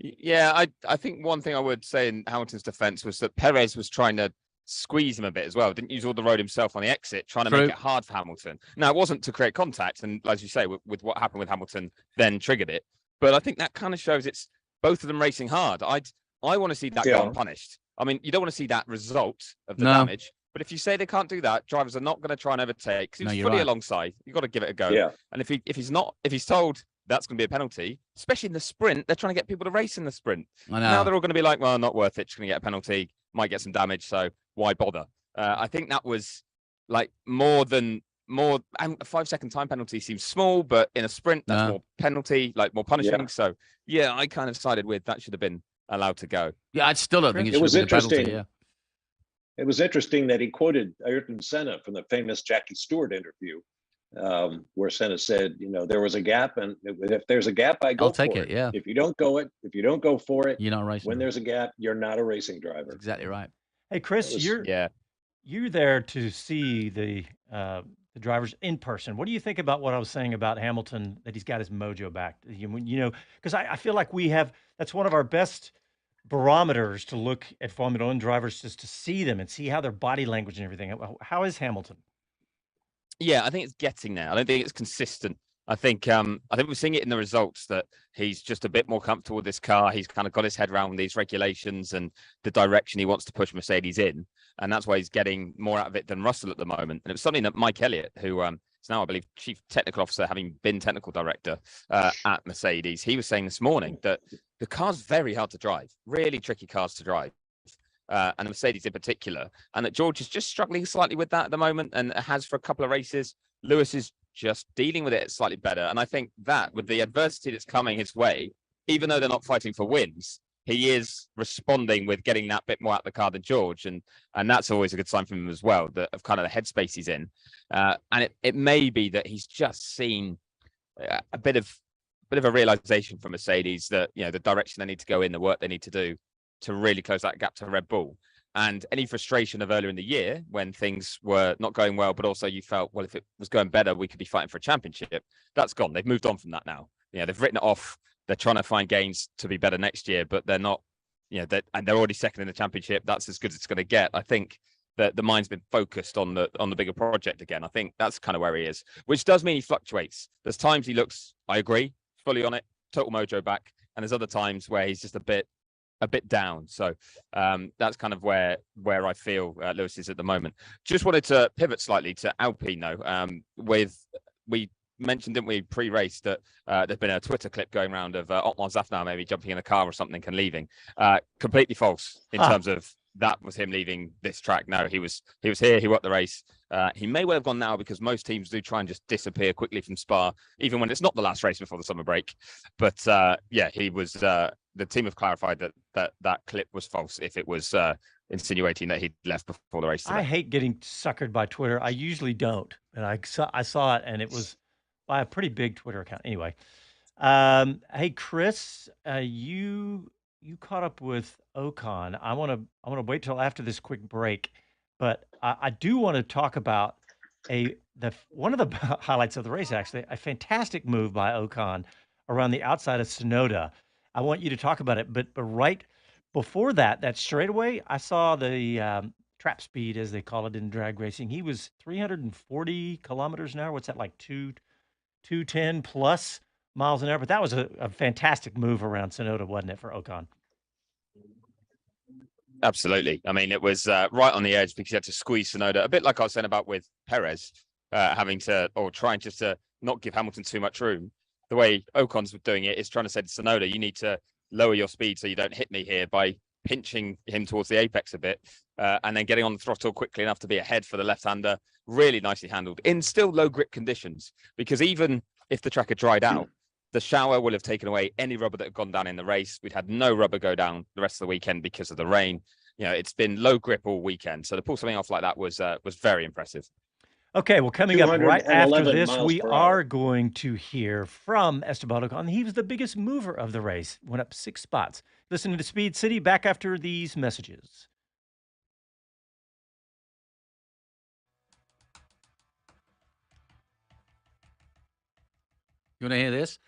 Yeah, I think one thing I would say in Hamilton's defense was that Perez was trying to squeeze him a bit as well. Didn't use all the road himself on the exit, trying to make it hard for Hamilton. Now, it wasn't to create contact, and as you say, with what happened with Hamilton, then triggered it. But I think that kind of shows it's both of them racing hard. I want to see that guy punished. I mean, you don't want to see that result of the damage. But if you say they can't do that, drivers are not going to try and overtake, because he's fully alongside. You've got to give it a go. Yeah. And if he's told that's going to be a penalty, especially in the sprint, they're trying to get people to race in the sprint. I know. Now they're all going to be like, well, not worth it. Just going to get a penalty, might get some damage, so why bother? I think that was like more. And a 5-second time penalty seems small, but in a sprint, that's more penalty, like more punishing. Yeah. So yeah, I kind of sided with that should have been allowed to go. Yeah, I still don't think it should have been a penalty. Yeah. It was interesting that he quoted Ayrton Senna from the famous Jackie Stewart interview, where Senna said, there was a gap, and if there's a gap, I'll take it. Yeah. If you don't go for it, you're not racing. When there's a gap, you're not a racing driver. That's exactly right. Hey, Chris, you're there to see the drivers in person. What do you think about what I was saying about Hamilton, that he's got his mojo back? Because I feel like that's one of our best barometers to look at Formula One drivers, just to see them and see how their body language and everything. How is Hamilton? Yeah, I think it's getting there. I don't think it's consistent. I think we're seeing it in the results that he's just a bit more comfortable with this car. He's kind of got his head around these regulations and the direction he wants to push Mercedes in, and that's why he's getting more out of it than Russell at the moment. And it was something that Mike Elliott, who is now, I believe, Chief Technical Officer, having been Technical Director at Mercedes, he was saying this morning that the car's very hard to drive, really tricky cars to drive. And the Mercedes in particular, and that George is just struggling slightly with that at the moment, and has for a couple of races. Lewis is just dealing with it slightly better. And I think that with the adversity that's coming his way, even though they're not fighting for wins, he is responding with getting that bit more out the car than George, and that's always a good sign from him as well, that of kind of the headspace he's in. And it may be that he's just seen a bit of a realization from Mercedes that, you know, the direction they need to go in, the work they need to do to really close that gap to Red Bull. And any frustration of earlier in the year when things were not going well, but also you felt, well, if it was going better, we could be fighting for a championship. That's gone. They've moved on from that now. You know, they've written it off. They're trying to find gains to be better next year, but they're not, you know, and they're already second in the championship. That's as good as it's going to get. I think that the mind's been focused on the bigger project again. I think that's kind of where he is, which does mean he fluctuates. There's times he looks, I agree, fully on it, total mojo back, and there's other times where he's just a bit down. So that's kind of where I feel Lewis is at the moment. Just wanted to pivot slightly to Alpine though. We mentioned, didn't we, pre-race that there's been a Twitter clip going around of Otmar Szafnauer maybe jumping in a car or something and leaving. Completely false in terms of that was him leaving this track. No, he was here. He worked the race. He may well have gone now because most teams do try and just disappear quickly from Spa, even when it's not the last race before the summer break. But yeah, he was. The team have clarified that clip was false if it was insinuating that he'd left before the race today. I hate getting suckered by Twitter. I usually don't, and I saw it, and it was by a pretty big Twitter account. Anyway, hey Chris, you caught up with Ocon. I want to wait till after this quick break, but I do want to talk about one of the highlights of the race, actually, a fantastic move by Ocon around the outside of Tsunoda. I want you to talk about it, but right before that straightaway, I saw the trap speed, as they call it in drag racing. He was 340 kilometers an hour. What's that, like 210 plus miles an hour? But that was a fantastic move around Tsunoda, wasn't it, for Ocon? Absolutely. I mean, it was right on the edge because he had to squeeze Tsunoda, a bit like I was saying about with Perez, trying just to not give Hamilton too much room. The way Ocon's doing it is trying to say to Tsunoda, you need to lower your speed so you don't hit me here by pinching him towards the apex a bit, and then getting on the throttle quickly enough to be ahead for the left-hander. Really nicely handled in still low grip conditions, because even if the track had dried out, the shower will have taken away any rubber that had gone down in the race. We'd had no rubber go down the rest of the weekend because of the rain. You know, it's been low grip all weekend. So to pull something off like that was very impressive. Okay, well, coming up right after this, we are going to hear from Esteban Ocon. He was the biggest mover of the race, went up 6 spots. Listening to Speed City, back after these messages. You want to hear this?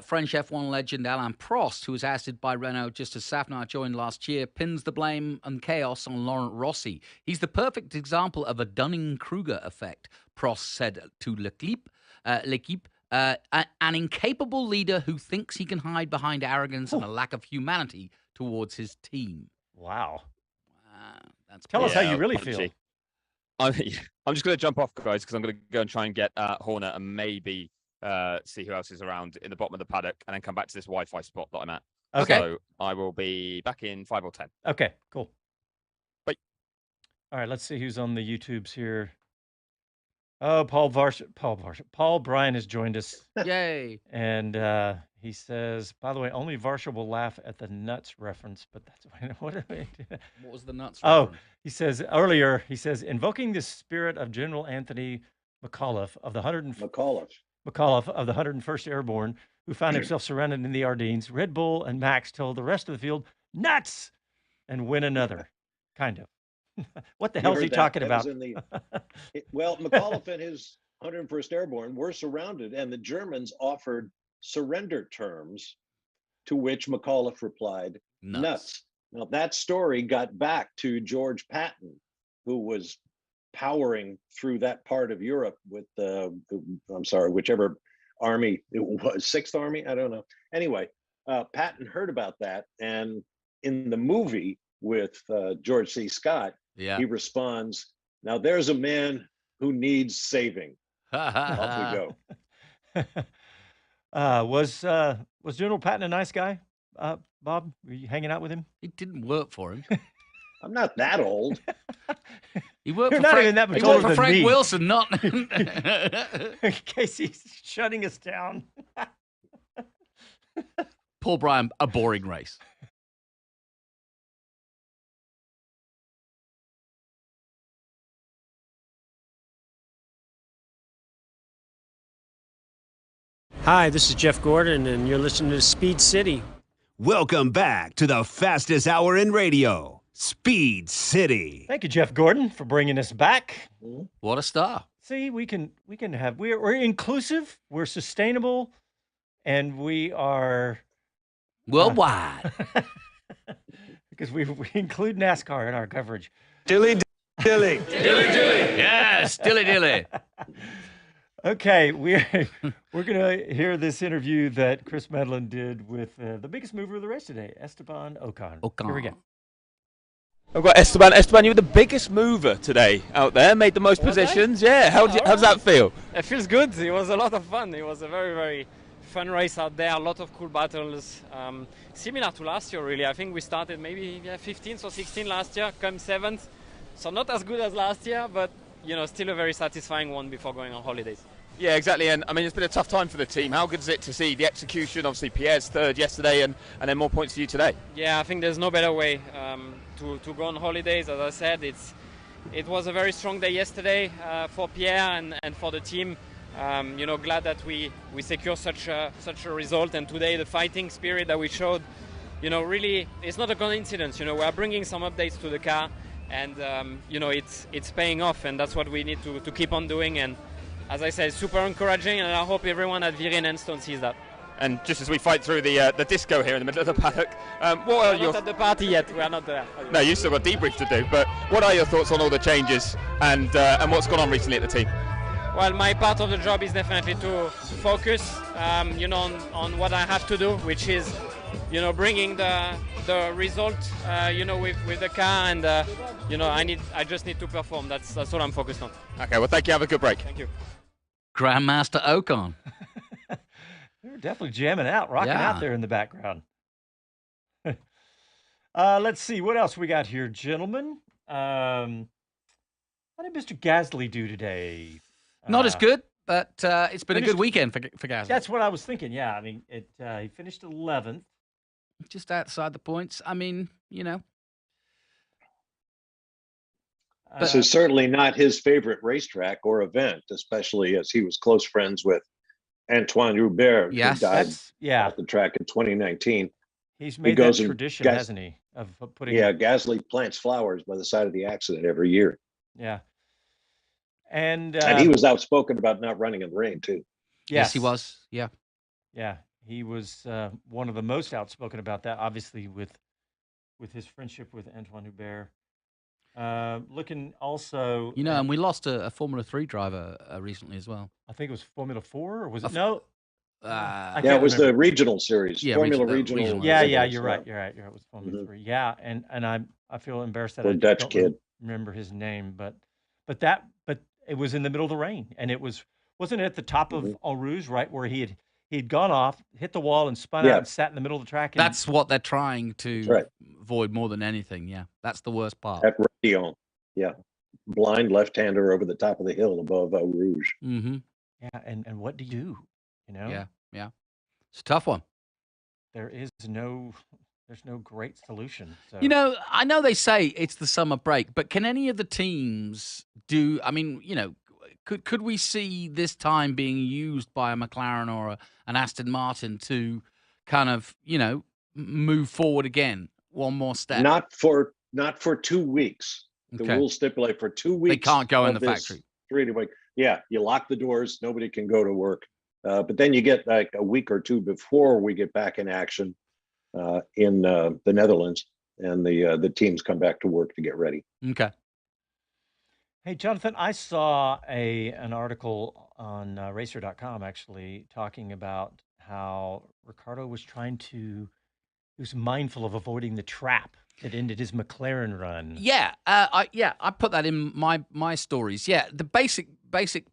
French F1 legend Alain Prost, who was ousted by Renault just as Szafnauer joined last year, pins the blame and chaos on Laurent Rossi. He's the perfect example of a Dunning-Kruger effect, Prost said to L'Equipe. An incapable leader who thinks he can hide behind arrogance and a lack of humanity towards his team. Wow. Tell us how you really feel. I'm just going to jump off, guys, because I'm going to go and try and get Horner and maybe see who else is around in the bottom of the paddock, and then come back to this Wi-Fi spot that I'm at. Okay. So I will be back in 5 or 10. Okay, cool. Bye. All right, let's see who's on the YouTubes here. Oh, Paul Varsha. Paul Bryan has joined us. Yay. And he says, by the way, only Varsha will laugh at the nuts reference, but that's what was the nuts reference? Oh, he says earlier, invoking the spirit of General Anthony McAuliffe of the 101st Airborne, who found himself surrounded in the Ardennes. Red Bull and Max told the rest of the field, nuts, and win another. Kind of. What the hell is he talking about? Well, McAuliffe and his 101st Airborne were surrounded, and the Germans offered surrender terms, to which McAuliffe replied, nuts. Now, that story got back to George Patton, who was powering through that part of Europe with whichever army it was, 6th Army, I don't know. Anyway, Patton heard about that, and in the movie with George C. Scott, he responds, now there's a man who needs saving. Off we go. Was General Patton a nice guy, Bob? Were you hanging out with him? It didn't work for him. I'm not that old. He worked You're for not Frank, even that much he worked older for than Frank me. Wilson, not. In case he's shutting us down. Paul Bryan, a boring race. Hi, this is Jeff Gordon, and you're listening to Speed City. Welcome back to the fastest hour in radio, Speed City. Thank you, Jeff Gordon, for bringing us back. What a star. See, we're inclusive, we're sustainable, and we are worldwide. Because we include NASCAR in our coverage. Dilly. Yes, dilly. Okay, we're gonna hear this interview that Chris Medland did with the biggest mover of the race today, Esteban Ocon. Here we go. I've got Esteban. Esteban, you were the biggest mover today out there, made the most positions. Yeah, how's that feel? It feels good. It was a lot of fun. It was a very, very fun race out there. A lot of cool battles. Similar to last year, really. I think we started maybe 15th or 16th last year, come 7th. So not as good as last year, but still a very satisfying one before going on holidays. Yeah, exactly. And I mean, it's been a tough time for the team. How good is it to see the execution? Obviously, Pierre's third yesterday, and then more points for you today. Yeah, I think there's no better way to go on holidays. As I said, it was a very strong day yesterday for Pierre and for the team. Glad that we secured such a result. And today, the fighting spirit that we showed, really, it's not a coincidence. We are bringing some updates to the car, and it's paying off, and that's what we need to keep on doing. And as I said, super encouraging, and I hope everyone at Viry and Enstone sees that. And just as we fight through the disco here in the middle of the paddock, what are not at the party yet? We are not there. No, you still got debrief to do. But what are your thoughts on all the changes and what's gone on recently at the team? Well, my part of the job is definitely to focus, on what I have to do, which is, bringing the result, with the car, and I just need to perform. That's what I'm focused on. Okay, well, thank you. Have a good break. Thank you. Grandmaster Ocon. They're definitely jamming out, rocking out there in the background. Let's see what else we got here, gentlemen. How did Mr. Gasly do today? Not as good, but it's been a good weekend for Gasly. That's what I was thinking. Yeah, I mean, he finished 11th, just outside the points. I mean, This is certainly not his favorite racetrack or event, especially as he was close friends with Antoine Hubert, who died at the track in 2019. He's made that tradition, hasn't he, of putting... Yeah, Gasly plants flowers by the side of the accident every year. Yeah. And he was outspoken about not running in the rain, too. Yes, he was. Yeah. Yeah, he was one of the most outspoken about that, obviously, with his friendship with Antoine Hubert. Looking also... and we lost a Formula 3 driver recently as well. I think it was Formula 4, or was it? No. It was the regional series. Yeah, Formula Regional. Yeah, you're right. It was Formula 3. Yeah, and I feel embarrassed that I Dutch kid. Remember his name, but it was in the middle of the rain, and wasn't it at the top of Eau Rouge, right, where he had gone off, hit the wall, and spun out and sat in the middle of the track. That's what they're trying to avoid more than anything. Yeah, that's the worst part. At Rayon, blind left-hander over the top of the hill above Eau Rouge. Mm-hmm. Yeah, and what do you do? Yeah, it's a tough one. There's no great solution. So. I know they say it's the summer break, but can any of the teams do? I mean, could we see this time being used by a McLaren or an Aston Martin to kind of move forward again one more step? Not for 2 weeks. The rules stipulate for 2 weeks. They can't go in the factory. 3 week. Yeah, you lock the doors. Nobody can go to work. But then you get like a week or two before we get back in action in the Netherlands, and the teams come back to work to get ready. Okay. Hey, Jonathan, I saw an article on Racer.com actually talking about how Ricciardo was he was mindful of avoiding the trap that ended his McLaren run. Yeah, I put that in my stories. Yeah, the basic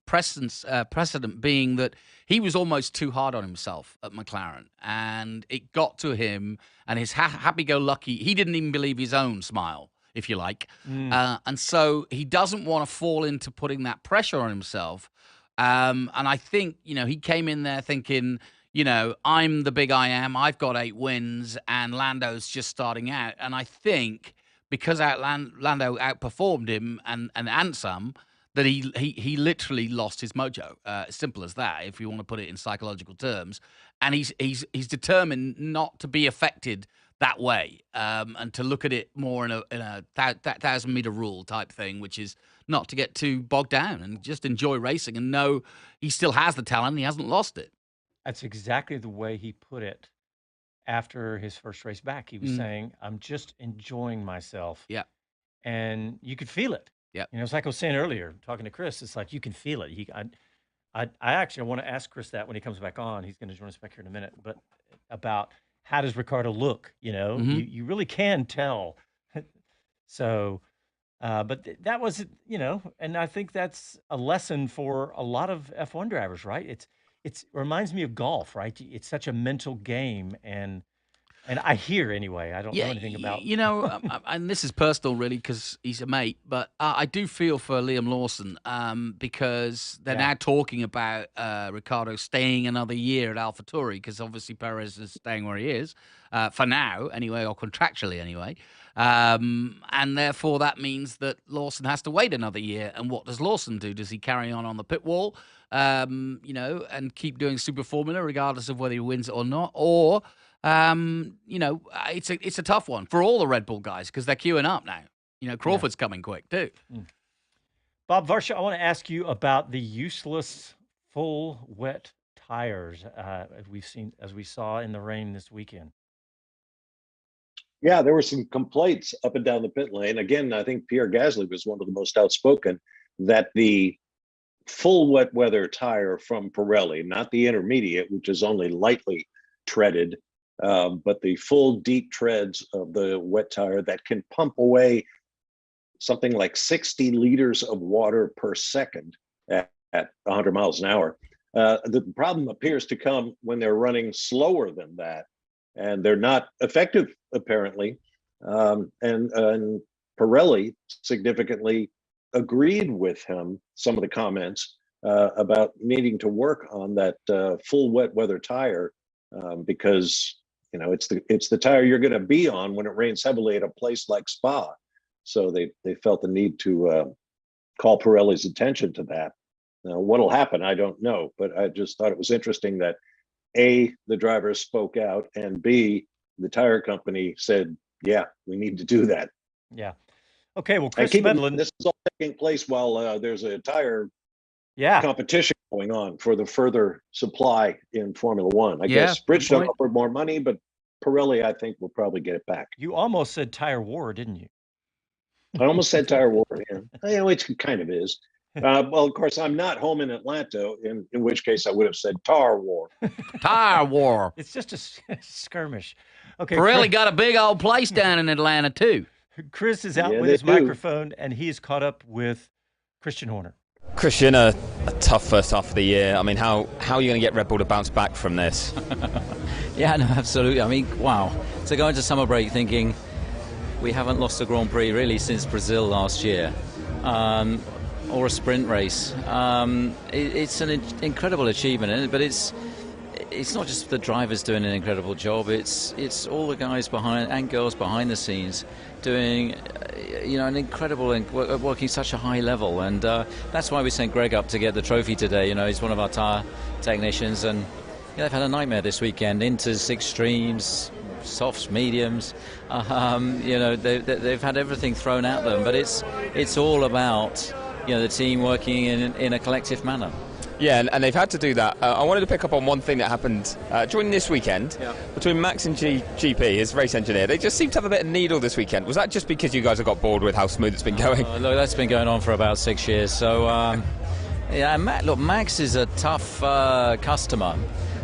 precedent being that he was almost too hard on himself at McLaren, and it got to him, and his happy-go-lucky, he didn't even believe his own smile if you like. And so he doesn't want to fall into putting that pressure on himself. And I think, he came in there thinking, I'm the big I am. I've got 8 wins, and Lando's just starting out. And I think because Lando outperformed him and some, that he literally lost his mojo. As simple as that, if you want to put it in psychological terms. And he's determined not to be affected that way, and to look at it more in a 1,000-meter rule type thing, which is not to get too bogged down and just enjoy racing and know he still has the talent. He hasn't lost it. That's exactly the way he put it after his first race back. He was saying, I'm just enjoying myself. Yeah. And you could feel it. Yeah. It's like I was saying earlier, talking to Chris, it's like you can feel it. I actually want to ask Chris that when he comes back on. He's going to join us back here in a minute. But about how does Ricciardo look? You really can tell. So, but that was, and I think that's a lesson for a lot of F1 drivers, right? It reminds me of golf, right? It's such a mental game, and I hear anyway. I don't know anything about. And this is personal, really, because he's a mate. But I do feel for Liam Lawson because they're now talking about Ricciardo staying another year at AlphaTauri, because obviously Perez is staying where he is for now, anyway, or contractually anyway. And therefore, that means that Lawson has to wait another year. And what does Lawson do? Does he carry on the pit wall, and keep doing Super Formula regardless of whether he wins it or not, or it's a tough one for all the Red Bull guys because they're queuing up now. Crawford's coming quick too. Bob Varsha, I want to ask you about the useless full wet tires as we saw in the rain this weekend. Yeah, there were some complaints up and down the pit lane. Again, I think Pierre Gasly was one of the most outspoken that the full wet weather tire from Pirelli, not the intermediate, which is only lightly treaded, but the full deep treads of the wet tire that can pump away something like 60 liters of water per second at 100 miles an hour. The problem appears to come when they're running slower than that, and they're not effective, apparently. And Pirelli significantly agreed with him, some of the comments about needing to work on that full wet weather tire, because it's the tire you're going to be on when it rains heavily at a place like Spa. So they felt the need to call Pirelli's attention to that. Now, what'll happen, I don't know, but I just thought it was interesting that A, the drivers spoke out, and B, the tire company said, yeah, we need to do that. Yeah. Okay, well, Chris Medland. This is all taking place while there's a tire competition going on for the further supply in Formula One. I guess Bridgestone offered more money, but Pirelli, I think, will probably get it back. You almost said tire war, didn't you? I almost said tire war, yeah. It kind of is. Well, of course, I'm not home in Atlanta, in which case I would have said tar war. Tire war. It's just a skirmish. Okay. Pirelli got a big old place down in Atlanta, too. Chris is out with his microphone, and he's caught up with Christian Horner. Christian, a tough first half of the year. I mean, how are you going to get Red Bull to bounce back from this? Yeah, no, absolutely. I mean, wow. So going into summer break thinking we haven't lost a Grand Prix really since Brazil last year, or a sprint race. It's an incredible achievement, but it's not just the drivers doing an incredible job. It's all the guys behind and girls behind the scenes doing an incredible and working such a high level, and that's why we sent Greg up to get the trophy today. He's one of our tire technicians, and they've had a nightmare this weekend. Inters, extremes, softs, mediums. They've had everything thrown at them, but it's all about the team working in a collective manner. Yeah, and they've had to do that. I wanted to pick up on one thing that happened during this weekend between Max and GP, his race engineer. They just seemed to have a bit of needle this weekend. Was that just because you guys have got bored with how smooth it's been going? Look, that's been going on for about 6 years. So, Max is a tough customer,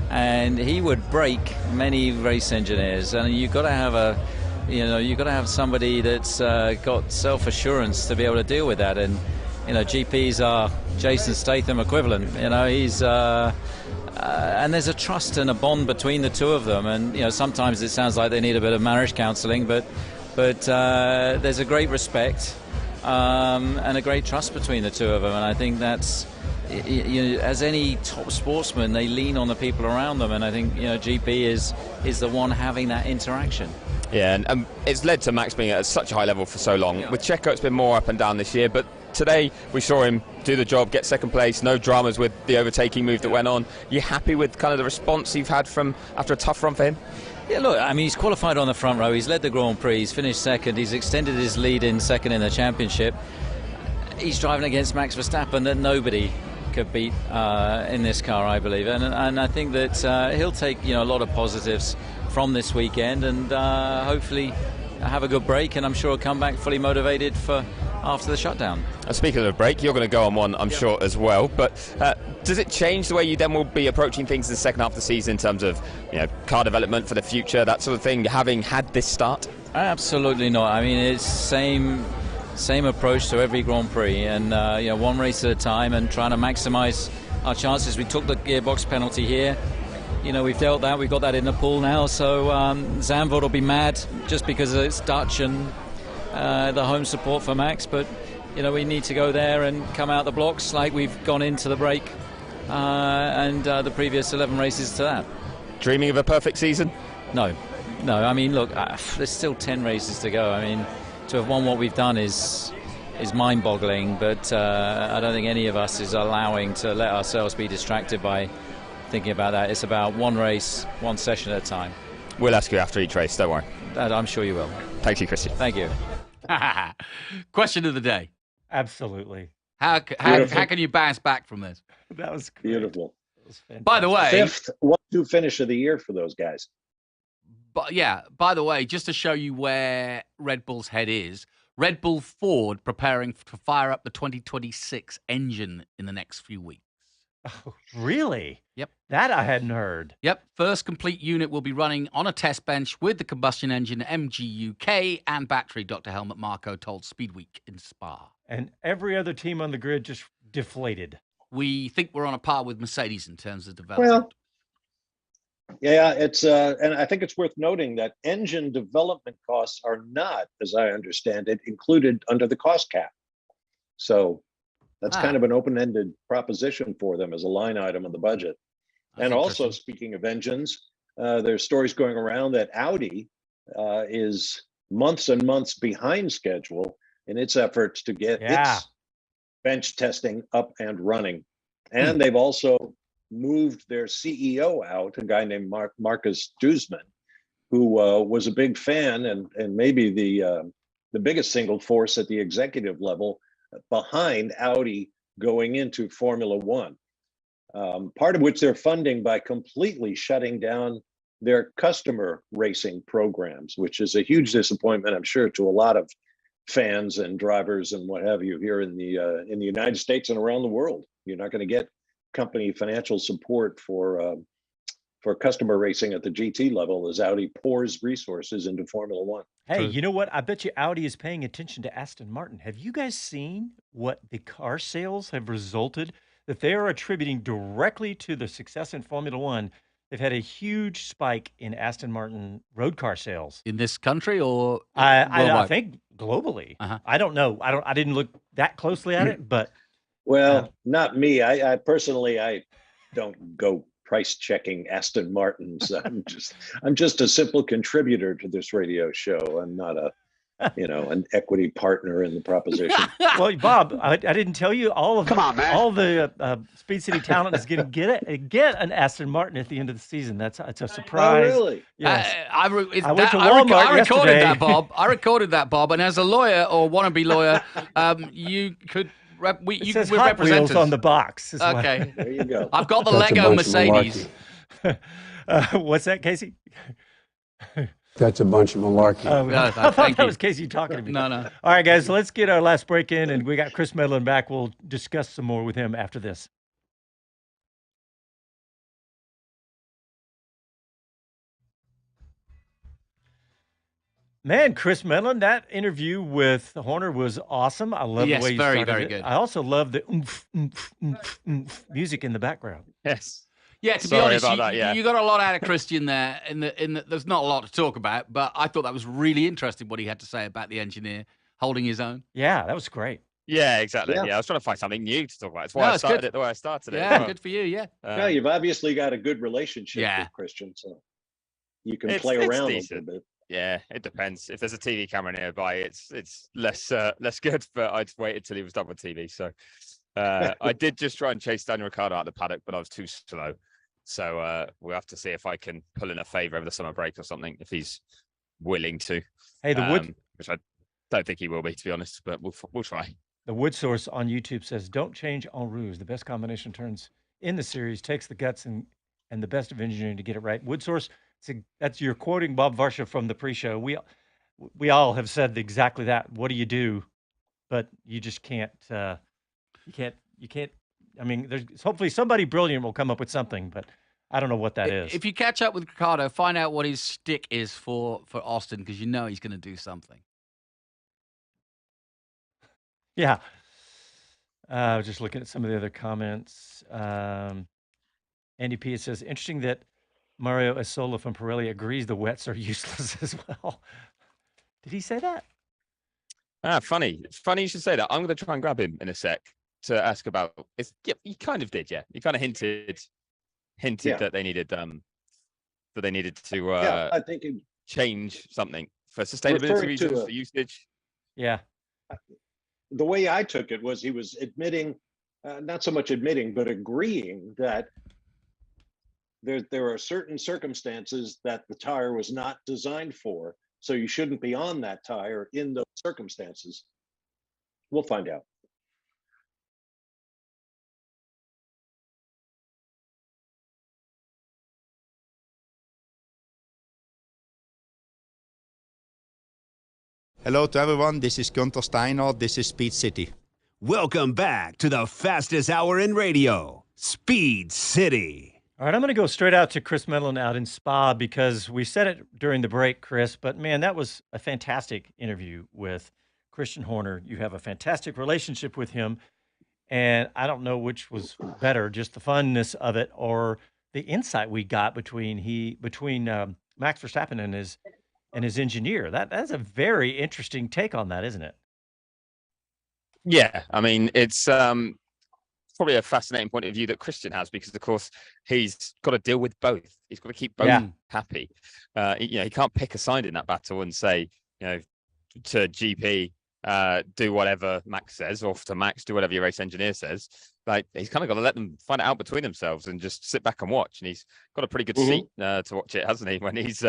and he would break many race engineers. And you've got to have somebody that's got self-assurance to be able to deal with that. And GPs are Jason Statham equivalent. He's and there's a trust and a bond between the two of them. And sometimes it sounds like they need a bit of marriage counselling, but But there's a great respect and a great trust between the two of them, and I think that's, as any top sportsman, they lean on the people around them, and I think GP is the one having that interaction. Yeah, and it's led to Max being at such a high level for so long. With Checo, it's been more up and down this year, but today we saw him do the job, get second place, no dramas with the overtaking move that went on. You happy with kind of the response you've had from after a tough run for him? Yeah, look, I mean, he's qualified on the front row, he's led the Grand Prix, he's finished second, he's extended his lead in second in the championship. He's driving against Max Verstappen that nobody could beat in this car, I believe, and I think that he'll take a lot of positives from this weekend, and hopefully have a good break, and I'm sure he'll come back fully motivated for after the shutdown. Speaking of a break, you're going to go on one, I'm sure, as well, but does it change the way you then will be approaching things in the second half of the season in terms of car development for the future, that sort of thing, having had this start? Absolutely not. I mean, it's same approach to every Grand Prix, and one race at a time, and trying to maximise our chances. We took the gearbox penalty here. We've dealt that. We've got that in the pool now. So Zandvoort will be mad just because it's Dutch and the home support for Max. But we need to go there and come out the blocks like we've gone into the break and the previous 11 races to that. Dreaming of a perfect season? No. I mean, look, there's still 10 races to go. I mean, to have won what we've done is mind-boggling. But I don't think any of us is allowing to let ourselves be distracted by thinking about that. It's about one race, one session at a time. We'll ask you after each race, don't worry. I'm sure you will. Thank you, Christian. Thank you. Question of the day. Absolutely. How can you bounce back from this? That was great. Beautiful. By the way, 5th 1-2 finish of the year for those guys. But yeah, by the way, just to show you where Red Bull's head is, Red Bull Ford preparing to fire up the 2026 engine in the next few weeks. Oh, really? Yep. That I hadn't heard. Yep. First complete unit will be running on a test bench with the combustion engine MGUK and battery, Dr. Helmut Marko told Speedweek in Spa. And every other team on the grid just deflated. We think we're on a par with Mercedes in terms of development. Well, yeah, it's and I think it's worth noting that engine development costs are not, as I understand it, included under the cost cap. So that's kind of an open-ended proposition for them as a line item of the budget. And also, speaking of engines, there's stories going around that Audi is months and months behind schedule in its efforts to get its bench testing up and running. And they've also moved their CEO out, a guy named Marcus Duesman, who was a big fan and maybe the biggest single force at the executive level behind Audi going into Formula One, part of which they're funding by completely shutting down their customer racing programs, which is a huge disappointment, I'm sure, to a lot of fans and drivers and what have you here in the United States and around the world. You're not going to get company financial support for customer racing at the GT level as Audi pours resources into Formula One. Hey, you know what? I bet you Audi is paying attention to Aston Martin. Have you guys seen what the car sales have resulted? That they are attributing directly to the success in Formula One. They've had a huge spike in Aston Martin road car sales in this country, or I think globally. I don't know. I didn't look that closely at it, but not me. I personally, I don't go price checking Aston Martins. I'm just a simple contributor to this radio show. I'm not an equity partner in the proposition. Well, Bob, I didn't tell you all the Speed City talent is going to get an Aston Martin at the end of the season. It's a surprise. Oh, really? Yes. I went to Walmart I recorded that, Bob. I recorded that, Bob. And as a lawyer or wannabe lawyer, you could. It says Hot Wheels on the box. Okay. There you go. I've got the Lego Mercedes. What's that, Casey? That's a bunch of malarkey. I thought that was Casey talking to me. No. All right, guys, so let's get our last break in, and we got Chris Medland back. We'll discuss some more with him after this. Man, Chris Medland, that interview with Horner was awesome. I love the way you started very it. good. I also love the oomph, oomph, oomph, oomph music in the background. Yes. Yeah, to be Sorry honest, about that, yeah. you got a lot out of Christian there. In the there's not a lot to talk about, but I thought that was really interesting what he had to say about the engineer holding his own. Yeah, that was great. Yeah, exactly. Yeah. Yeah, I was trying to find something new to talk about. That's why I started it the way I started it. Yeah, as well. good for you. Yeah. Yeah, you've obviously got a good relationship with Christian, so you can play around a little bit. Yeah, it depends. If there's a TV camera nearby, it's less good. But I just waited till he was done with TV. So I did just try and chase Daniel Ricciardo out of the paddock, but I was too slow. So we'll have to see if I can pull in a favour over the summer break or something, if he's willing to. Hey, the wood, which I don't think he will be, to be honest, but we'll try. The wood source on YouTube says, "Don't change en rouge. The best combination turns in the series takes the guts and the best of engineering to get it right." Wood source. That's you're quoting Bob Varsha from the pre-show. We all have said exactly that. What do you do? But you just can't. You can't. I mean, there's hopefully somebody brilliant will come up with something, but I don't know what that is. If you catch up with Ricciardo, find out what his shtick is for Austin, because you know he's going to do something. Yeah. Just looking at some of the other comments. Andy P. says, interesting that Mario Isola from Pirelli agrees the wets are useless as well. Did he say that? Funny. It's funny you should say that. I'm going to try and grab him in a sec to ask about. Yeah, he kind of did, yeah. He kind of hinted that they needed to I think change something for sustainability reasons, for usage. Yeah. The way I took it was he was admitting, not so much admitting, but agreeing that there are certain circumstances that the tire was not designed for, so you shouldn't be on that tire in those circumstances. We'll find out. Hello to everyone, this is Gunther Steiner, this is Speed City. Welcome back to the fastest hour in radio, Speed City. All right, I'm going to go straight out to Chris Medland out in Spa because we said it during the break, Chris, but man, that was a fantastic interview with Christian Horner. You have a fantastic relationship with him, and I don't know which was better, just the funness of it or the insight we got between Max Verstappen and his engineer. That's a very interesting take on that, isn't it? Yeah, I mean, it's probably a fascinating point of view that Christian has, because of course he's got to deal with both. He's got to keep both happy. He can't pick a side in that battle and say, to GP, do whatever Max says, or to Max, do whatever your race engineer says. Like, he's kind of got to let them find it out between themselves and just sit back and watch. And he's got a pretty good seat to watch it, hasn't he, when he's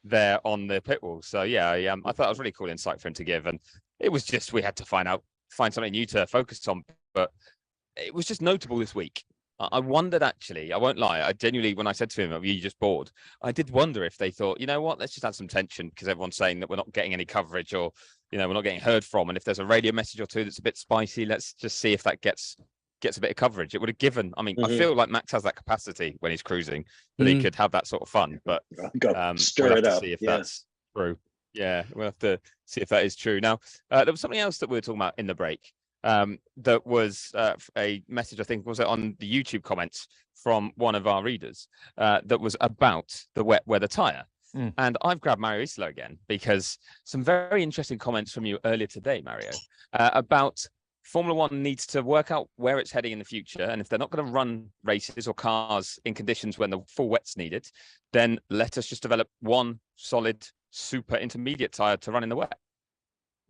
there on the pit wall. So yeah, I thought that was really cool insight for him to give, and it was just, we had to find something new to focus on. But it was just notable this week. I wondered, actually, I won't lie, I genuinely, when I said to him, "Are you just bored?" I did wonder if they thought, you know what, let's just add some tension, because everyone's saying that we're not getting any coverage, or we're not getting heard from, and if there's a radio message or two that's a bit spicy, let's just see if that gets a bit of coverage. It would have given, I mean, I feel like Max has that capacity when he's cruising, that he could have that sort of fun, but stir it up. See if that's true. Yeah, we'll have to see if that is true. Now, there was something else that we were talking about in the break. That was a message, I think, was it on the YouTube comments from one of our readers, that was about the wet weather tyre. And I've grabbed Mario Isola again, because some very interesting comments from you earlier today, Mario, about Formula One needs to work out where it's heading in the future. And if they're not going to run races or cars in conditions when the full wet's needed, then let us just develop one solid, super intermediate tyre to run in the wet.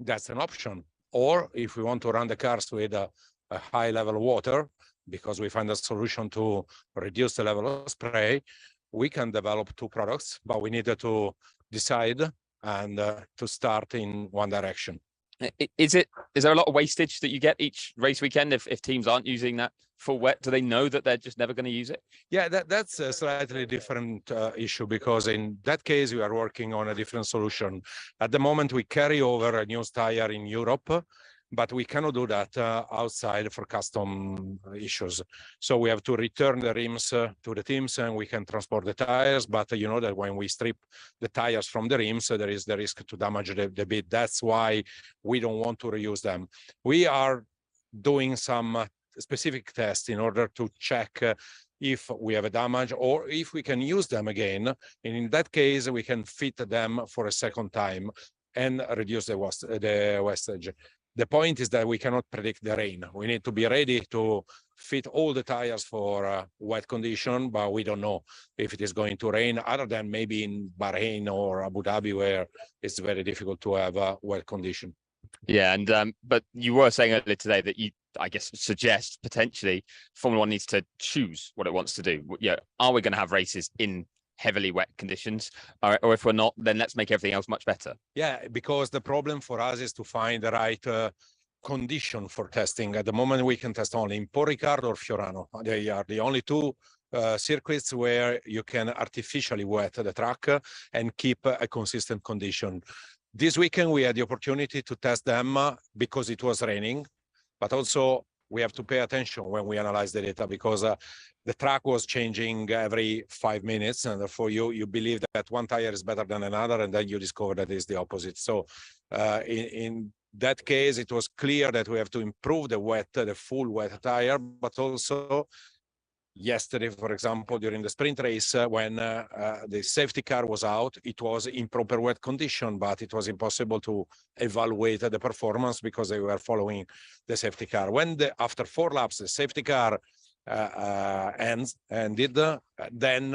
That's an option. Or if we want to run the cars with a high level of water, because we find a solution to reduce the level of spray, we can develop two products, but we needed to decide and to start in one direction. Is there a lot of wastage that you get each race weekend if teams aren't using that full wet? Do they know that they're just never going to use it? Yeah, that's a slightly different issue, because in that case, we are working on a different solution. At the moment, we carry over a new tire in Europe, but we cannot do that outside for custom issues. So we have to return the rims to the teams, and we can transport the tires. But you know that when we strip the tires from the rims, there is the risk to damage the bit. That's why we don't want to reuse them. We are doing some specific tests in order to check if we have a damage or if we can use them again. And in that case, we can fit them for a second time and reduce the wastage. The point is that we cannot predict the rain. We need to be ready to fit all the tires for wet condition, but we don't know if it is going to rain, other than maybe in Bahrain or Abu Dhabi, where it's very difficult to have a wet condition. Yeah, and but you were saying earlier today that you, I guess, suggest potentially Formula One needs to choose what it wants to do. Yeah, are we going to have races in heavily wet conditions, or if we're not, then let's make everything else much better? Yeah, because the problem for us is to find the right condition for testing. At the moment, we can test only in Paul Ricard or Fiorano. They are the only two circuits where you can artificially wet the track and keep a consistent condition. This weekend, we had the opportunity to test them because it was raining, but also we have to pay attention when we analyze the data, because the track was changing every 5 minutes, and therefore you believe that one tire is better than another, and then you discover that it's the opposite. So in that case, it was clear that we have to improve the full wet tire, but also yesterday, for example, during the sprint race, when the safety car was out, it was in proper wet condition, but it was impossible to evaluate the performance because they were following the safety car. When after 4 laps, the safety car ended, then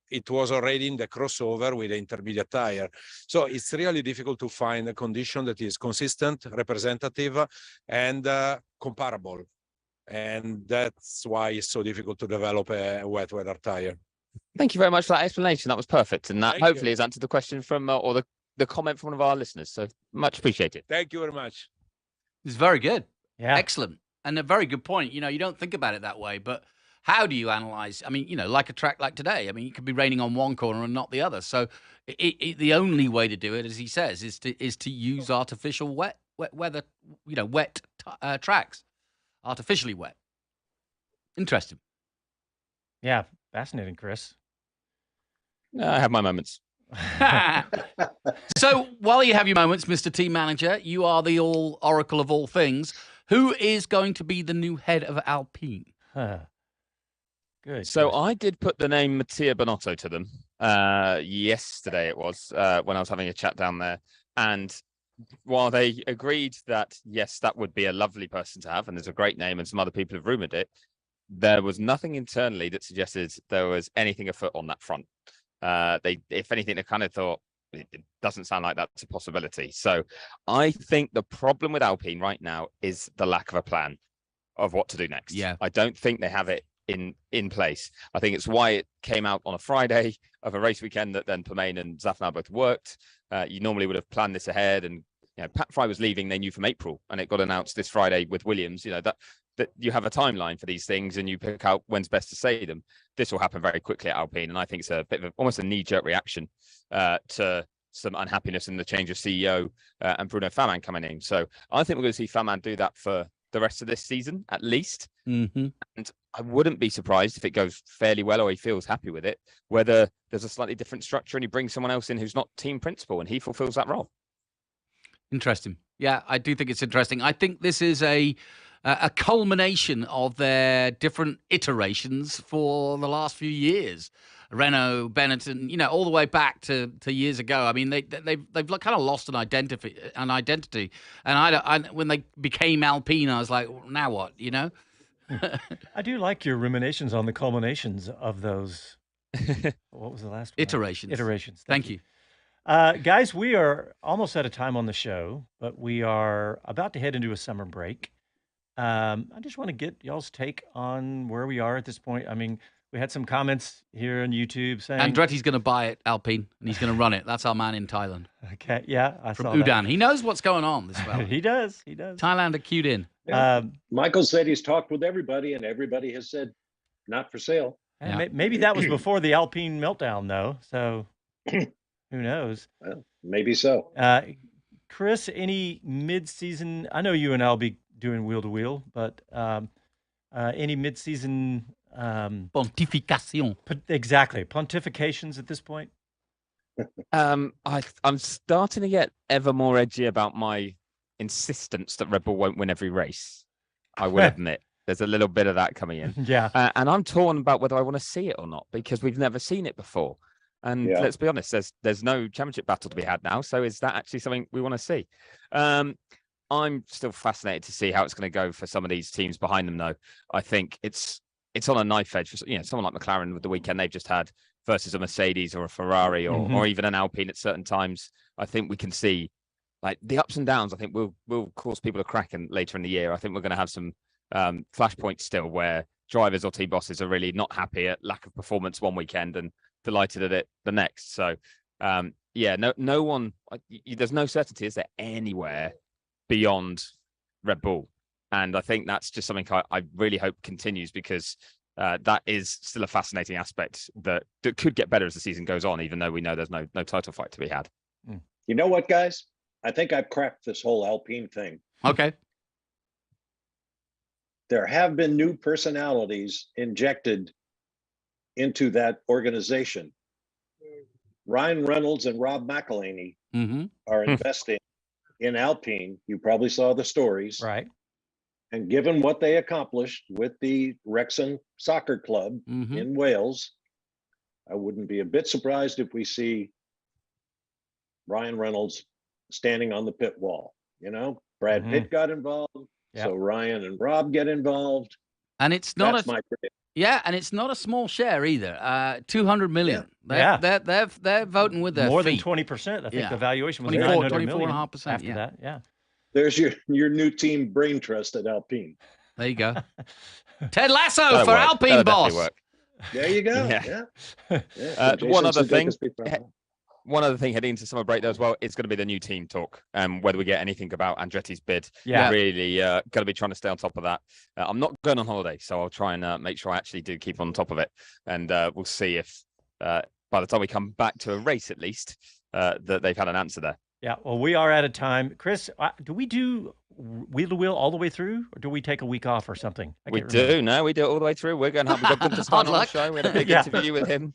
it was already in the crossover with the intermediate tire. So it's really difficult to find a condition that is consistent, representative, and comparable. And that's why it's so difficult to develop a wet weather tire. Thank you very much for that explanation. That was perfect. And that Thank hopefully you. has answered the question from, or the comment from one of our listeners. So much appreciated. Thank you very much. It's very good. Yeah. Excellent. And a very good point. You know, you don't think about it that way, but how do you analyze? I mean, you know, like a track like today, I mean, it could be raining on one corner and not the other. So the only way to do it, as he says, is to use artificial wet weather, you know, wet tracks. Artificially wet. Interesting. Yeah, fascinating, Chris. I have my moments. So while you have your moments, Mr. Team Manager, you are the all oracle of all things. Who is going to be the new head of Alpine? Good. So I did put the name Mattia Bonotto to them yesterday. It was when I was having a chat down there, and while they agreed that, yes, that would be a lovely person to have, and there's a great name, and some other people have rumored it, there was nothing internally that suggested there was anything afoot on that front. If anything, they kind of thought, it doesn't sound like that's a possibility. So I think the problem with Alpine right now is the lack of a plan of what to do next. Yeah. I don't think they have it in place. I think it's why it came out on a Friday of a race weekend that then Permain and Szafnauer both worked. You normally would have planned this ahead, and you know, Pat Fry was leaving, they knew from April, and it got announced this Friday with Williams. You know, that you have a timeline for these things and you pick out when's best to say them. This will happen very quickly at Alpine, and I think it's a bit of almost a knee-jerk reaction to some unhappiness in the change of CEO and Bruno Faman coming in. So I think we're going to see Faman do that for the rest of this season, at least. Mm-hmm. And I wouldn't be surprised if it goes fairly well or he feels happy with it, whether there's a slightly different structure and he brings someone else in who's not team principal and he fulfills that role. Interesting. Yeah, I do think it's interesting. I think this is a culmination of their different iterations for the last few years. Renault, Benetton, you know, all the way back to years ago. I mean, they've kind of lost an identity. And I when they became Alpine, I was like, now what? You know. I do like your ruminations on the culminations of those. What was the last one? Iterations. Iterations. Thank you. Guys, we are almost out of time on the show, but we are about to head into a summer break. I just want to get y'all's take on where we are at this point. I mean, we had some comments here on YouTube saying Andretti's going to buy it, Alpine, and he's going to run it. That's our man in Thailand. Okay, yeah, I From saw Udan. that. He knows what's going on this well. He does. Thailand are cued in. Yeah. Michael said he's talked with everybody, and everybody has said not for sale. And maybe that was before the Alpine meltdown, though. So who knows? Well, maybe so. Chris, any mid-season? I know you and I'll be doing wheel to wheel, but any mid-season pontification? Exactly, pontifications at this point. I'm starting to get ever more edgy about my insistence that Red Bull won't win every race. I will admit. There's a little bit of that coming in. Yeah. And I'm torn about whether I want to see it or not, because we've never seen it before. And let's be honest, there's no championship battle to be had now. So is that actually something we want to see? I'm still fascinated to see how it's going to go for some of these teams behind them, though. I think it's on a knife edge for someone like McLaren with the weekend they've just had versus a Mercedes or a Ferrari or even an Alpine at certain times. I think we can see like the ups and downs. I think will cause people to crack later in the year. I think we're going to have some flashpoints still where drivers or team bosses are really not happy at lack of performance one weekend and delighted at it the next. So no one. There's no certainty, is there, anywhere beyond Red Bull? And I think that's just something I really hope continues, because that is still a fascinating aspect that could get better as the season goes on, even though we know there's no title fight to be had. You know what, guys? I think I've cracked this whole Alpine thing. Okay. There have been new personalities injected into that organization. Ryan Reynolds and Rob McElhaney are investing in Alpine. You probably saw the stories. Right. And given what they accomplished with the Wrexham Soccer Club in Wales, I wouldn't be a bit surprised if we see Ryan Reynolds standing on the pit wall. Brad Pitt got involved, so Ryan and Rob get involved. And it's not That's my prediction. Yeah, and it's not a small share either. 200 million. They're voting with their more feet. than 20%. I think the valuation was 24.5%. after that. Yeah. There's your new team brain trust at Alpine. There you go. Ted Lasso for Alpine boss. There you go. One other thing heading into summer break though as well, it's going to be the new team talk. Whether we get anything about Andretti's bid. Yeah. Really going to be trying to stay on top of that. I'm not going on holiday, so I'll try and make sure I actually do keep on top of it. And we'll see if by the time we come back to a race, at least, that they've had an answer there. Yeah, well, we are out of time. Chris, do we do wheel to wheel all the way through, or do we take a week off or something? We do it all the way through. We're going to have Gunther Steiner on the show. We had a big interview with him.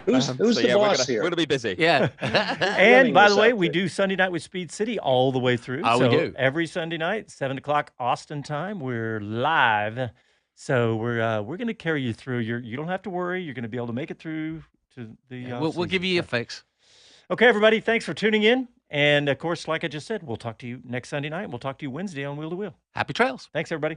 Who's the boss here? We're going to be busy. Yeah. And by the way, we do Sunday night with Speed City all the way through. Oh, so we do. Every Sunday night, 7 o'clock Austin time, we're live. So we're going to carry you through. You don't have to worry. You're going to be able to make it through to the. We'll give you a fix. Okay, everybody. Thanks for tuning in. And of course, like I just said, we'll talk to you next Sunday night. We'll talk to you Wednesday on Wheel to Wheel. Happy trails. Thanks, everybody.